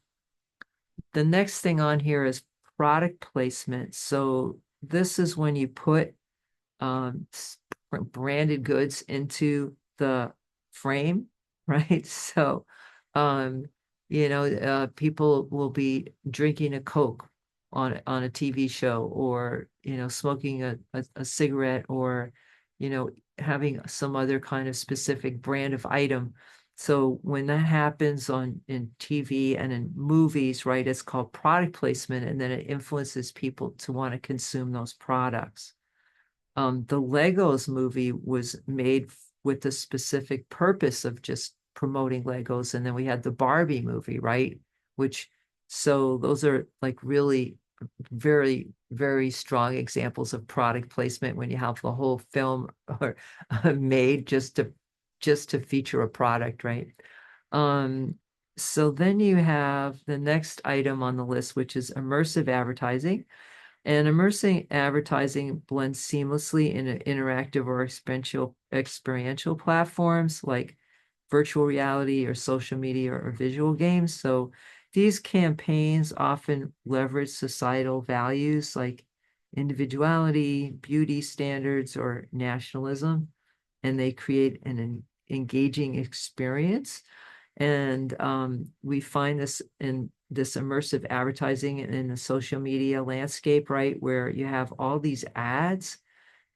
the next thing on here is product placement. So this is when you put um, branded goods into the frame, right? So, um, people will be drinking a Coke on a TV show, or smoking a cigarette, or having some other kind of specific brand of item. So when that happens in TV and in movies, right, it's called product placement, and then it influences people to want to consume those products. The Legos movie was made with the specific purpose of just promoting Legos. And then we had the Barbie movie, right? Which, so those are like really very, very strong examples of product placement when you have the whole film or made just to feature a product, right? Um, so then you have the next item on the list, which is immersive advertising. And immersing advertising blends seamlessly into interactive or experiential platforms like virtual reality or social media or visual games. So these campaigns often leverage societal values like individuality, beauty standards, or nationalism, and they create an engaging experience. And we find this in this immersive advertising in the social media landscape, right? Where you have all these ads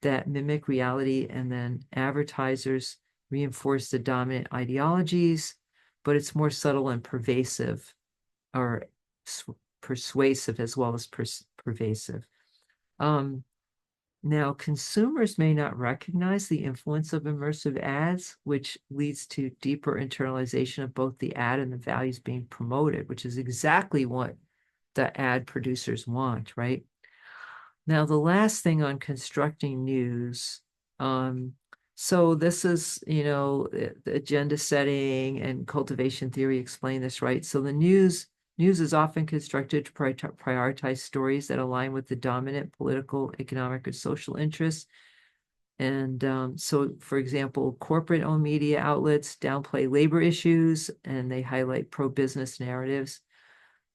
that mimic reality, and then advertisers reinforce the dominant ideologies, but it's more subtle and pervasive, or persuasive as well as pervasive. Um, Now, consumers may not recognize the influence of immersive ads, which leads to deeper internalization of both the ad and the values being promoted, which is exactly what the ad producers want, right? Now, the last thing on constructing news. Um, so this is, the agenda setting and cultivation theory explain this, right? So the news is often constructed to prioritize stories that align with the dominant political, economic, or social interests. And so, for example, corporate-owned media outlets downplay labor issues and they highlight pro-business narratives.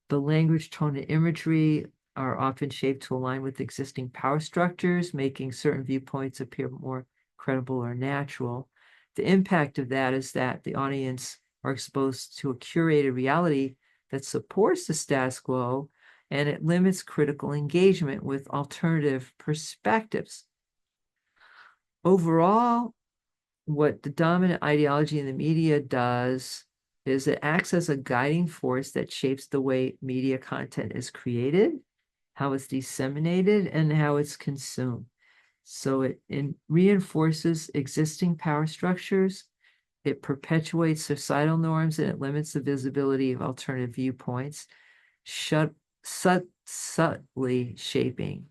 The language, tone, and imagery are often shaped to align with existing power structures, making certain viewpoints appear more credible or natural. The impact of that is that the audience are exposed to a curated reality that supports the status quo, and it limits critical engagement with alternative perspectives. Overall, what the dominant ideology in the media does is it acts as a guiding force that shapes the way media content is created, how it's disseminated, and how it's consumed. So it reinforces existing power structures, it perpetuates societal norms, and it limits the visibility of alternative viewpoints, subtly shaping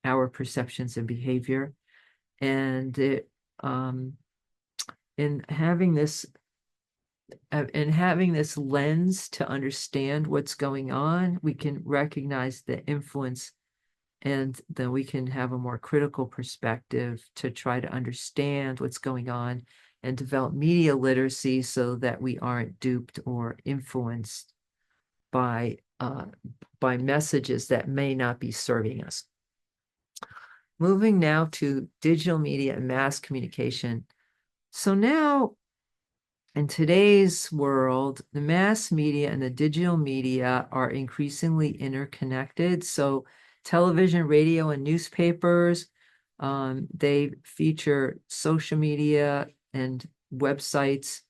our perceptions and behavior. And it in having this lens to understand what's going on, we can recognize the influence, and then we can have a more critical perspective to try to understand what's going on and develop media literacy so that we aren't duped or influenced by messages that may not be serving us. Moving now to digital media and mass communication. So now, in today's world, the mass media and the digital media are increasingly interconnected. So television, radio, and newspapers, they feature social media and websites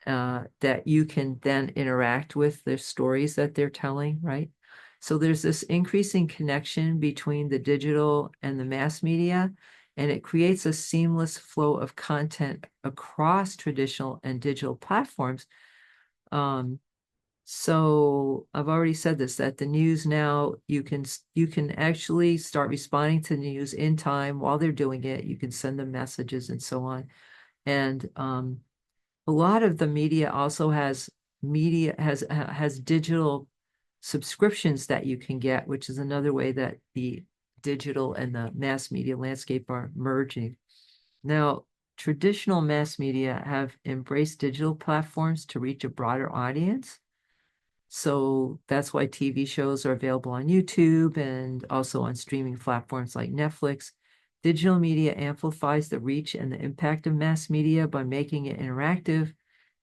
that you can then interact with the stories that they're telling, right? So there's this increasing connection between the digital and the mass media, and it creates a seamless flow of content across traditional and digital platforms. So I've already said this, that the news now, you can actually start responding to the news in time while they're doing it. You can send them messages and so on. And a lot of the media also has digital subscriptions that you can get, which is another way that the digital and the mass media landscape are merging. Now, traditional mass media have embraced digital platforms to reach a broader audience. So that's why TV shows are available on YouTube and also on streaming platforms like Netflix. Digital media amplifies the reach and the impact of mass media by making it interactive,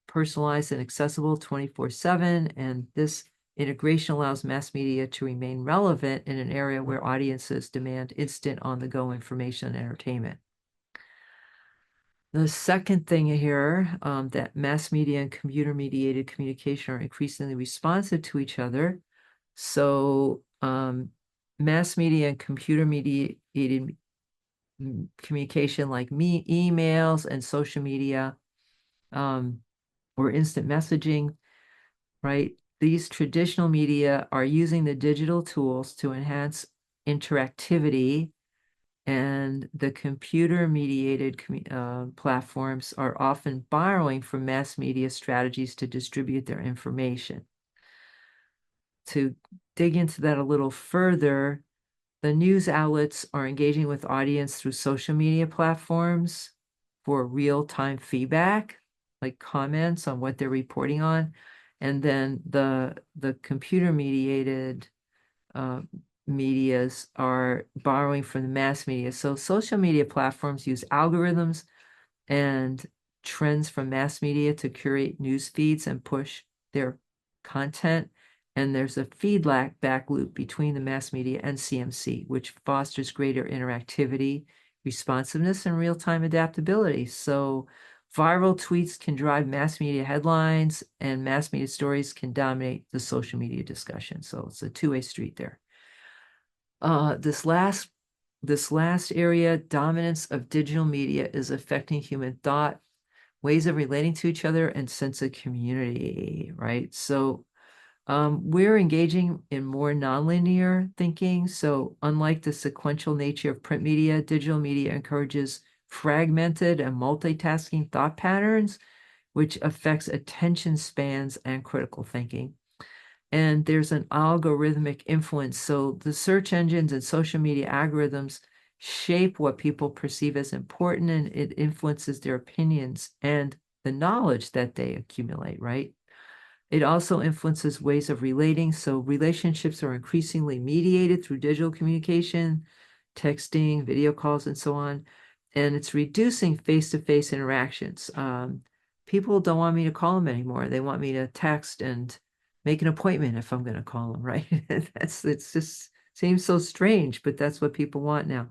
personalized, and accessible 24/7. And this integration allows mass media to remain relevant in an area where audiences demand instant on-the-go information and entertainment. The second thing here, that mass media and computer-mediated communication are increasingly responsive to each other. So mass media and computer-mediated communication like emails and social media or instant messaging, right? These traditional media are using the digital tools to enhance interactivity, and the computer-mediated platforms are often borrowing from mass media strategies to distribute their information. To dig into that a little further, the news outlets are engaging with audience through social media platforms for real-time feedback, like comments on what they're reporting on. And then the computer-mediated medias are borrowing from the mass media. So social media platforms use algorithms and trends from mass media to curate news feeds and push their content. And there's a feedback loop between the mass media and CMC, which fosters greater interactivity, responsiveness, and real-time adaptability. So viral tweets can drive mass media headlines, and mass media stories can dominate the social media discussion. So it's a two-way street there. This last area, dominance of digital media, is affecting human thought, ways of relating to each other, and sense of community, right? So we're engaging in more nonlinear thinking. So unlike the sequential nature of print media, digital media encourages fragmented and multitasking thought patterns, which affects attention spans and critical thinking. And there's an algorithmic influence. So the search engines and social media algorithms shape what people perceive as important, and it influences their opinions and the knowledge that they accumulate, right? It also influences ways of relating. So relationships are increasingly mediated through digital communication, texting, video calls, and so on. And it's reducing face-to-face interactions. People don't want me to call them anymore. They want me to text and make an appointment if I'm going to call them, right? It's just seems so strange, but that's what people want now.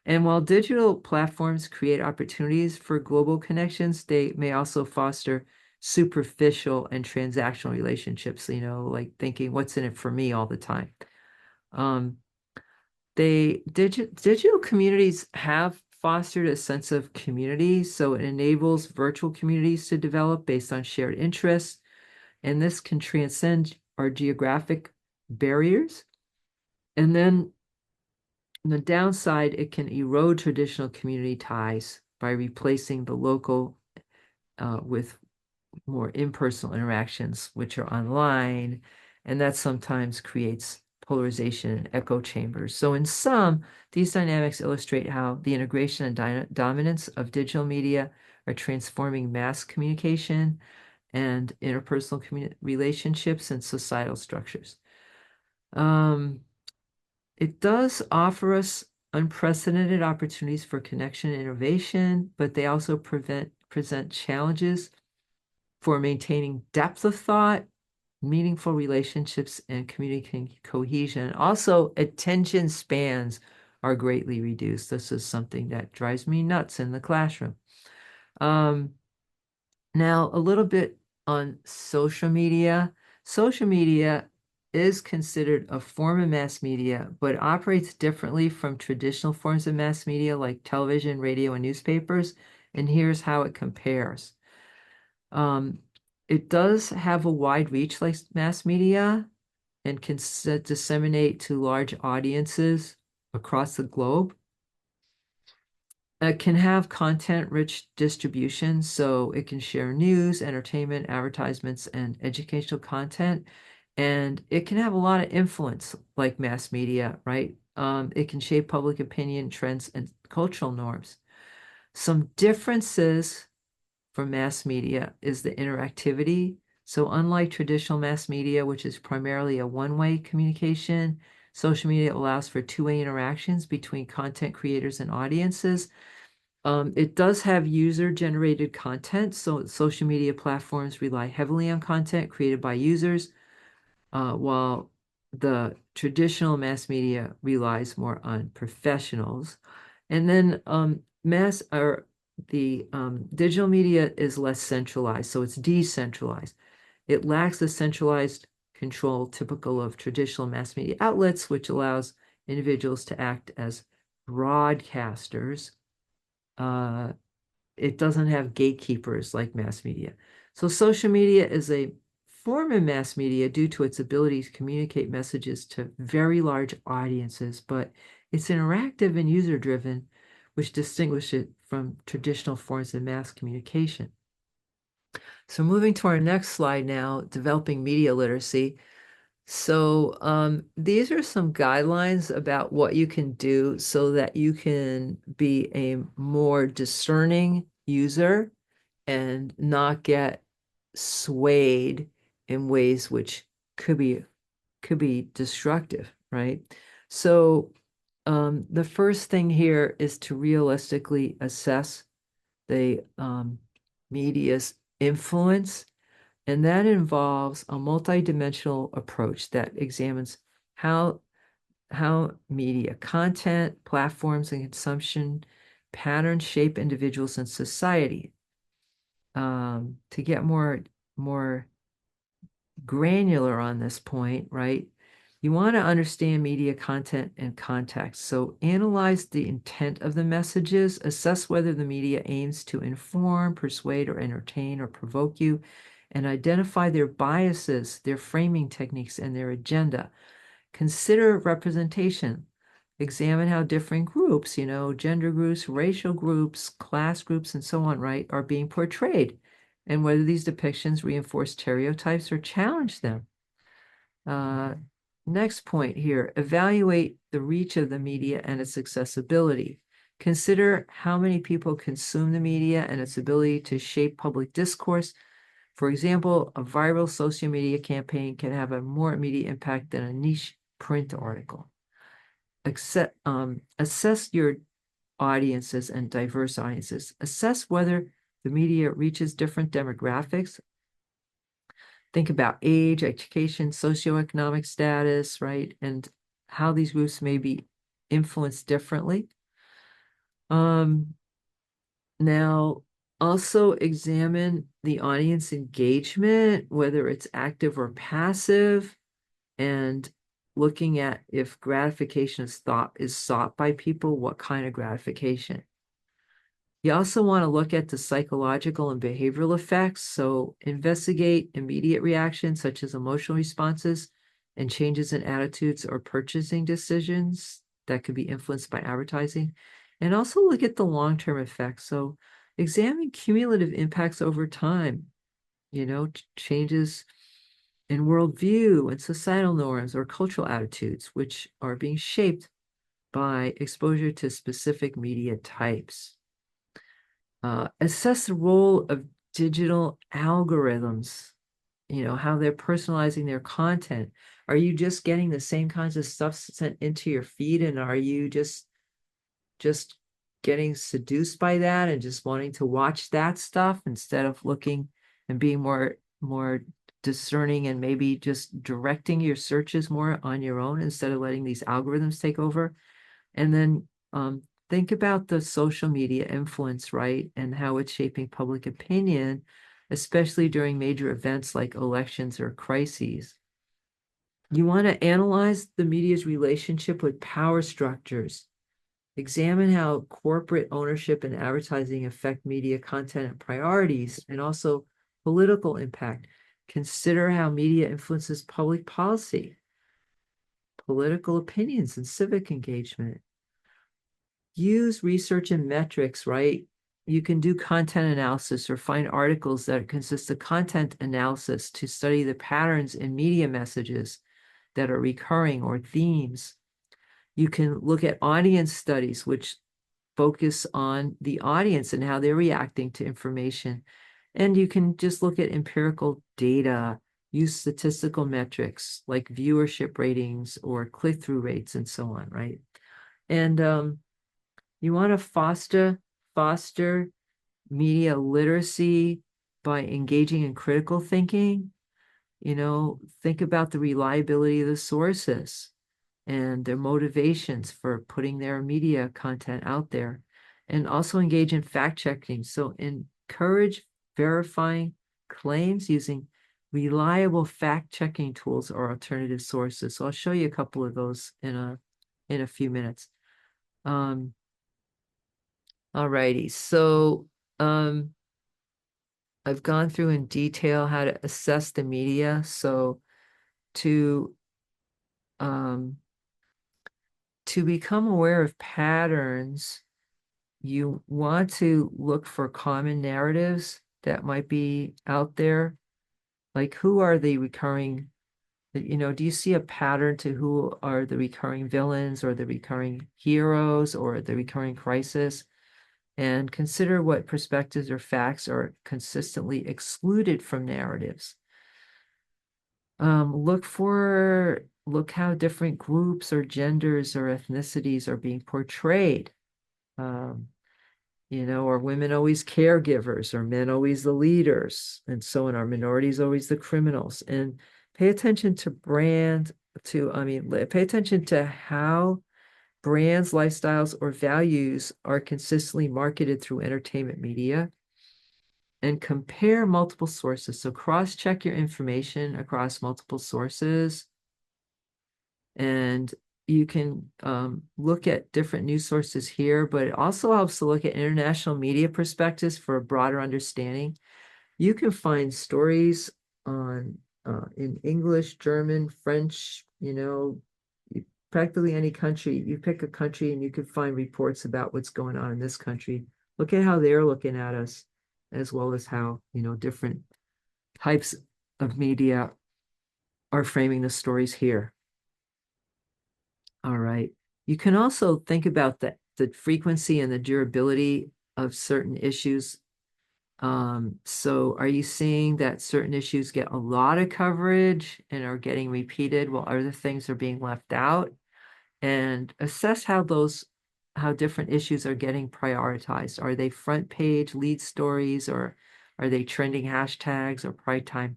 And while digital platforms create opportunities for global connections, they may also foster superficial and transactional relationships, like thinking, what's in it for me all the time. Um, digital communities have fostered a sense of community, so it enables virtual communities to develop based on shared interests, and this can transcend our geographic barriers. And then on the downside, it can erode traditional community ties by replacing the local with more impersonal interactions, which are online, and that sometimes creates polarization and echo chambers. So, in sum, these dynamics illustrate how the integration and dominance of digital media are transforming mass communication and interpersonal relationships and societal structures. Um, it does offer us unprecedented opportunities for connection and innovation, but they also present challenges for maintaining depth of thought, meaningful relationships, and communicating cohesion. Also, attention spans are greatly reduced. This is something that drives me nuts in the classroom. Um, Now, a little bit on social media. Social media is considered a form of mass media, but operates differently from traditional forms of mass media like television, radio, and newspapers. And here's how it compares. Um, it does have a wide reach like mass media and can disseminate to large audiences across the globe. It can have content-rich distribution, so it can share news, entertainment, advertisements, and educational content. And it can have a lot of influence, like mass media, right? It can shape public opinion, trends, and cultural norms. Some differences for mass media is the interactivity. So unlike traditional mass media, which is primarily a one-way communication, social media allows for two-way interactions between content creators and audiences. It does have user-generated content, so social media platforms rely heavily on content created by users, while the traditional mass media relies more on professionals. And then mass or the digital media is less centralized, so it's decentralized. It lacks the centralized control typical of traditional mass media outlets, which allows individuals to act as broadcasters. Uh, it doesn't have gatekeepers like mass media. So social media is a form of mass media due to its ability to communicate messages to very large audiences, but it's interactive and user-driven, which distinguishes it from traditional forms of mass communication. So moving to our next slide now, developing media literacy. So these are some guidelines about what you can do so that you can be a more discerning user and not get swayed in ways which could be destructive, right? So the first thing here is to realistically assess the media's influence, and that involves a multidimensional approach that examines how media content, platforms, and consumption patterns shape individuals and society. To get more granular on this point, right? You want to understand media content and context. So analyze the intent of the messages, assess whether the media aims to inform, persuade, or entertain, or provoke you, and identify their biases, their framing techniques, and their agenda. Consider representation. Examine how different groups, gender groups, racial groups, class groups, and so on, right, are being portrayed, and whether these depictions reinforce stereotypes or challenge them. Uh, Next point here, evaluate the reach of the media and its accessibility. Consider how many people consume the media and its ability to shape public discourse. For example, a viral social media campaign can have a more immediate impact than a niche print article. Assess your audiences and diverse audiences. Assess whether the media reaches different demographics. Think about age, education, socioeconomic status, right? And how these groups may be influenced differently. Now, also examine the audience engagement, whether it's active or passive, and looking at if gratification is sought by people, what kind of gratification. You also want to look at the psychological and behavioral effects. So investigate immediate reactions such as emotional responses and changes in attitudes or purchasing decisions that could be influenced by advertising. And also look at the long-term effects. So examine cumulative impacts over time, changes in worldview and societal norms or cultural attitudes, which are being shaped by exposure to specific media types. Assess the role of digital algorithms, how they're personalizing their content. Are you just getting the same kinds of stuff sent into your feed, and are you just getting seduced by that and just wanting to watch that stuff instead of looking and being more discerning and maybe just directing your searches more on your own instead of letting these algorithms take over? And then think about the social media influence, right? And how it's shaping public opinion, especially during major events like elections or crises. You want to analyze the media's relationship with power structures. Examine how corporate ownership and advertising affect media content and priorities, and also political impact. Consider how media influences public policy, political opinions, and civic engagement. Use research and metrics, right? You can do content analysis or find articles that consist of content analysis to study the patterns in media messages that are recurring or themes. You can look at audience studies, which focus on the audience and how they're reacting to information. And you can just look at empirical data, use statistical metrics like viewership ratings or click-through rates and so on, right? And you want to foster media literacy by engaging in critical thinking. Think about the reliability of the sources and their motivations for putting their media content out there, and also engage in fact checking. So encourage verifying claims using reliable fact checking tools or alternative sources. So I'll show you a couple of those in a few minutes. All righty. So I've gone through in detail how to assess the media. So to um, to become aware of patterns, you want to look for common narratives that might be out there. Like, who are the recurring, do you see a pattern to who are the recurring villains or the recurring heroes or the recurring crisis? And consider what perspectives or facts are consistently excluded from narratives. Look how different groups or genders or ethnicities are being portrayed. Um, are women always caregivers, or men always the leaders, and so on? Are minorities always the criminals? And pay attention to pay attention to how brands, lifestyles, or values are consistently marketed through entertainment media, and compare multiple sources. So cross-check your information across multiple sources, and you can look at different news sources here, but it also helps to look at international media perspectives for a broader understanding. You can find stories on in English, German, French, practically any country. You pick a country and you can find reports about what's going on in this country. Look at how they're looking at us, as well as how, different types of media are framing the stories here. All right. You can also think about the frequency and the durability of certain issues. So are you seeing that certain issues get a lot of coverage and are getting repeated while other things are being left out? And assess how different issues are getting prioritized. Are they front page lead stories, or are they trending hashtags or prime time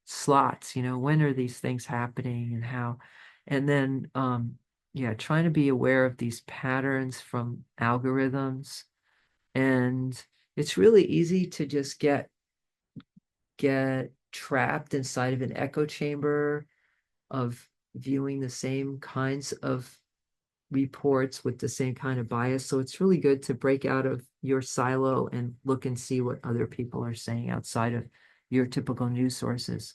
slots? When are these things happening and how? And then, yeah, trying to be aware of these patterns from algorithms. And it's really easy to just get trapped inside of an echo chamber of viewing the same kinds of reports with the same kind of bias. So it's really good to break out of your silo and look and see what other people are saying outside of your typical news sources.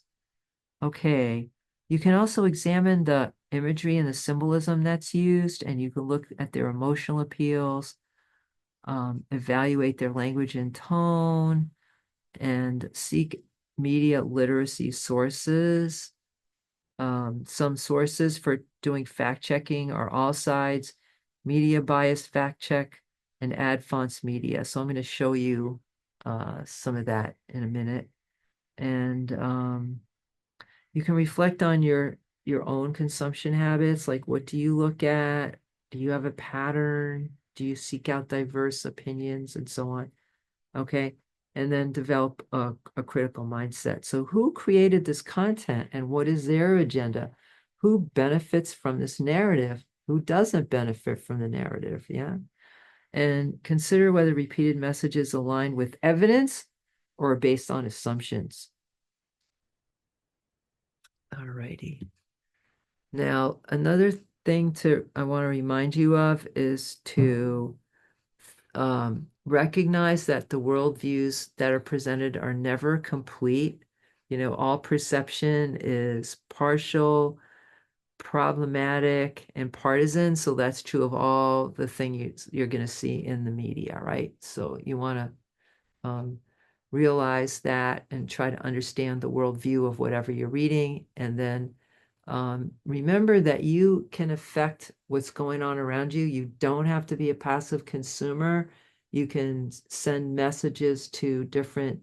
Okay. You can also examine the imagery and the symbolism that's used, and you can look at their emotional appeals, evaluate their language and tone, and seek media literacy sources. Some sources for doing fact checking are All Sides, Media Bias Fact Check, and Ad Fonts Media. So I'm going to show you some of that in a minute. And you can reflect on your own consumption habits. Like, what do you look at? Do you have a pattern? Do you seek out diverse opinions and so on? Okay. And then develop a critical mindset. So, who created this content and what is their agenda? Who benefits from this narrative? Who doesn't benefit from the narrative? Yeah. And consider whether repeated messages align with evidence or are based on assumptions. All righty. Now, another thing I want to remind you of is to recognize that the worldviews that are presented are never complete. All perception is partial, problematic, and partisan. So that's true of all the things you're going to see in the media, right? So you want to um, realize that and try to understand the worldview of whatever you're reading. And then remember that you can affect what's going on around you. You don't have to be a passive consumer. You can send messages to different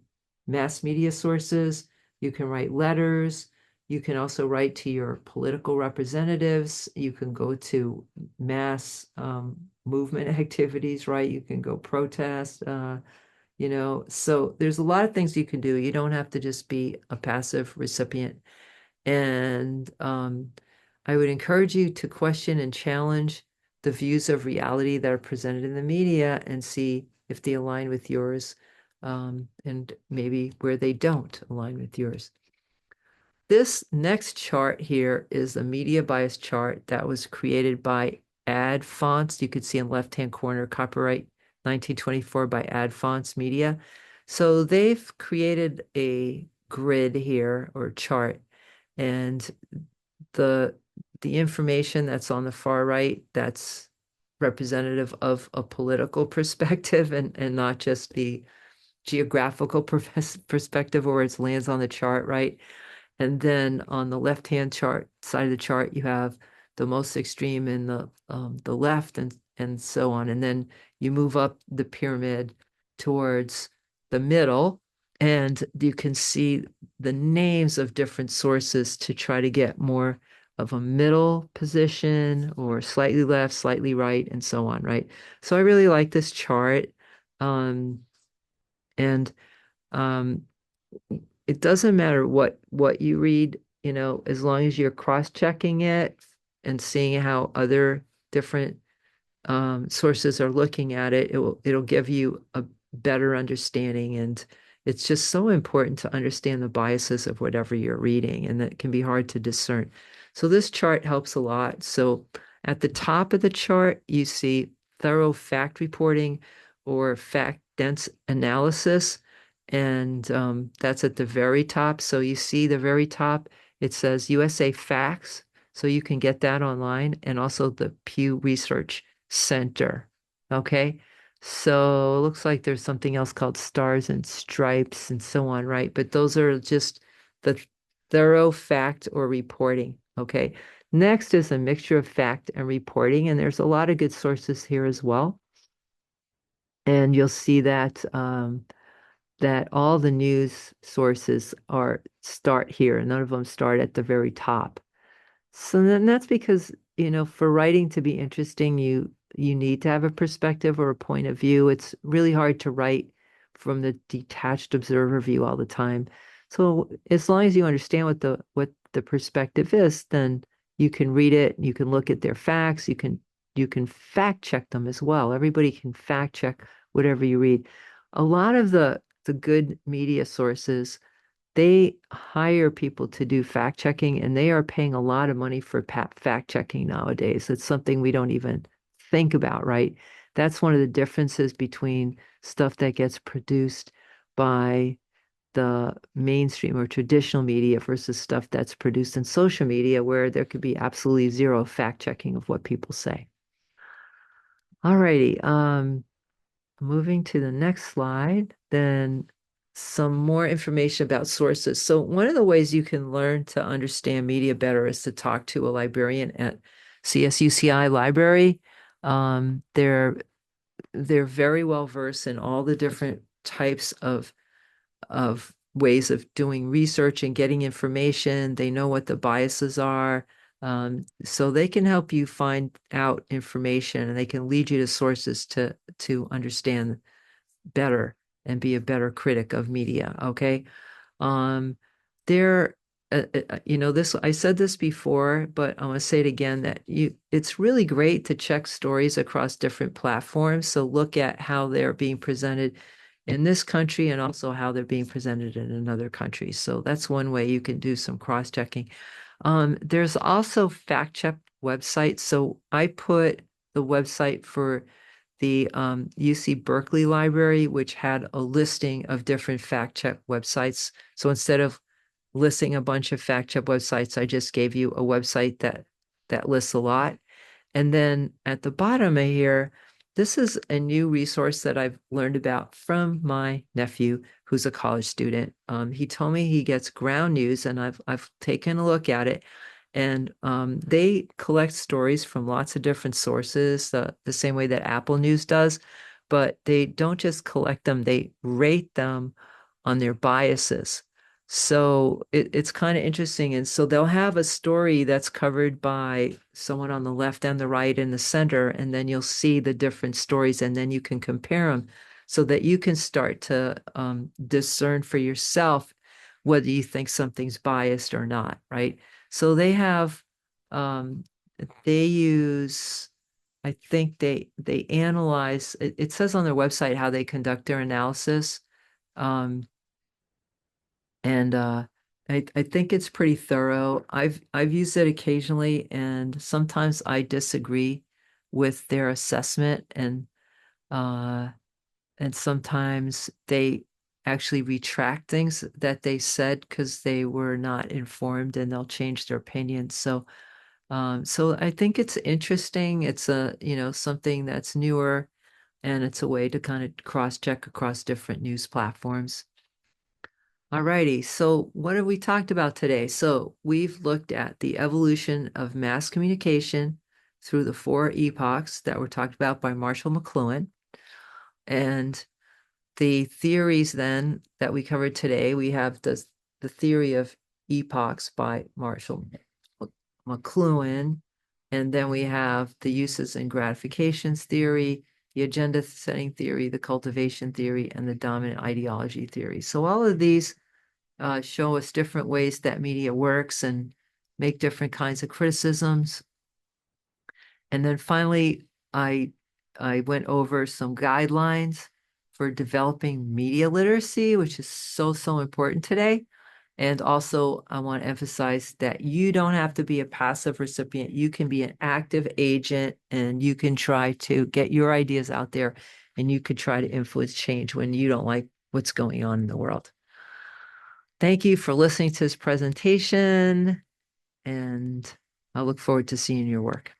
mass media sources. You can write letters. You can also write to your political representatives. You can go to mass movement activities, right? You can go protest. So there's a lot of things you can do. You don't have to just be a passive recipient. And I would encourage you to question and challenge the views of reality that are presented in the media and see if they align with yours, and maybe where they don't align with yours. This next chart here is a media bias chart that was created by Ad Fonts. You could see in left-hand corner, copyright 1924 by Ad Fonts Media. So they've created a grid here or chart, and the the information that's on the far right, that's representative of a political perspective and not just the geographical perspective where it lands on the chart, right? And then on the left-hand chart side of the chart, you have the most extreme in the left and so on. And then you move up the pyramid towards the middle, and you can see the names of different sources to try to get more of a middle position or slightly left, slightly right, and so on, right? So I really like this chart. And um, it doesn't matter what you read, as long as you're cross-checking it and seeing how other different sources are looking at it, it'll give you a better understanding. And it's just so important to understand the biases of whatever you're reading, and that can be hard to discern. So this chart helps a lot. So at the top of the chart, you see thorough fact reporting or fact dense analysis. And that's at the very top. So you see the very top, it says USA Facts. So you can get that online, and also the Pew Research Center. Okay. So it looks like there's something else called Stars and Stripes and so on, right? But those are just the thorough fact or reporting. Okay. Next is a mixture of fact and reporting, and there's a lot of good sources here as well. And you'll see that that all the news sources are start here. None of them start at the very top. So then that's because, for writing to be interesting, you need to have a perspective or a point of view. It's really hard to write from the detached observer view all the time. So as long as you understand what the perspective is, then you can read it, you can look at their facts, you can fact check them as well. Everybody can fact check whatever you read. A lot of the good media sources, they hire people to do fact checking, and they are paying a lot of money for fact checking nowadays. It's something we don't even think about, right? That's one of the differences between stuff that gets produced by the mainstream or traditional media versus stuff that's produced in social media, where there could be absolutely zero fact checking of what people say. Alrighty. Moving to the next slide, then some more information about sources. So one of the ways you can learn to understand media better is to talk to a librarian at CSUCI Library. They're very well versed in all the different types of ways of doing research and getting information. They know what the biases are. So they can help you find out information, and they can lead you to sources to understand better and be a better critic of media. Okay. Um, there, this, I said this before, but I want to say it again that it's really great to check stories across different platforms. So look at how they're being presented in this country and also how they're being presented in another country. So that's one way you can do some cross-checking. There's also fact check websites. So I put the website for the UC Berkeley Library, which had a listing of different fact check websites. So instead of listing a bunch of fact check websites, I just gave you a website that lists a lot. And then at the bottom of here, this is a new resource that I've learned about from my nephew, who's a college student. He told me he gets Ground News, and I've taken a look at it. And they collect stories from lots of different sources, the same way that Apple News does, but they don't just collect them, they rate them on their biases. So it's kind of interesting. And so they'll have a story that's covered by someone on the left and the right and the center, and then you'll see the different stories, and then you can compare them so that you can start to discern for yourself whether you think something's biased or not, right? So um, they use, I think they analyze, it says on their website how they conduct their analysis. Um, and I think it's pretty thorough. I've used it occasionally, and sometimes I disagree with their assessment, uh, and sometimes they actually retract things that they said because they were not informed, and they'll change their opinion. So I think it's interesting. It's something that's newer, and it's a way to kind of cross-check across different news platforms. Alrighty, so what have we talked about today? So we've looked at the evolution of mass communication through the four epochs that were talked about by Marshall McLuhan. And the theories then that we covered today, we have the theory of epochs by Marshall McLuhan, and then we have the uses and gratifications theory, the agenda setting theory, the cultivation theory, and the dominant ideology theory. So all of these show us different ways that media works and make different kinds of criticisms. And then finally, I I went over some guidelines for developing media literacy, which is so important today. And also, I want to emphasize that you don't have to be a passive recipient. You can be an active agent, and you can try to get your ideas out there, and you could try to influence change when you don't like what's going on in the world. Thank you for listening to this presentation, and I look forward to seeing your work.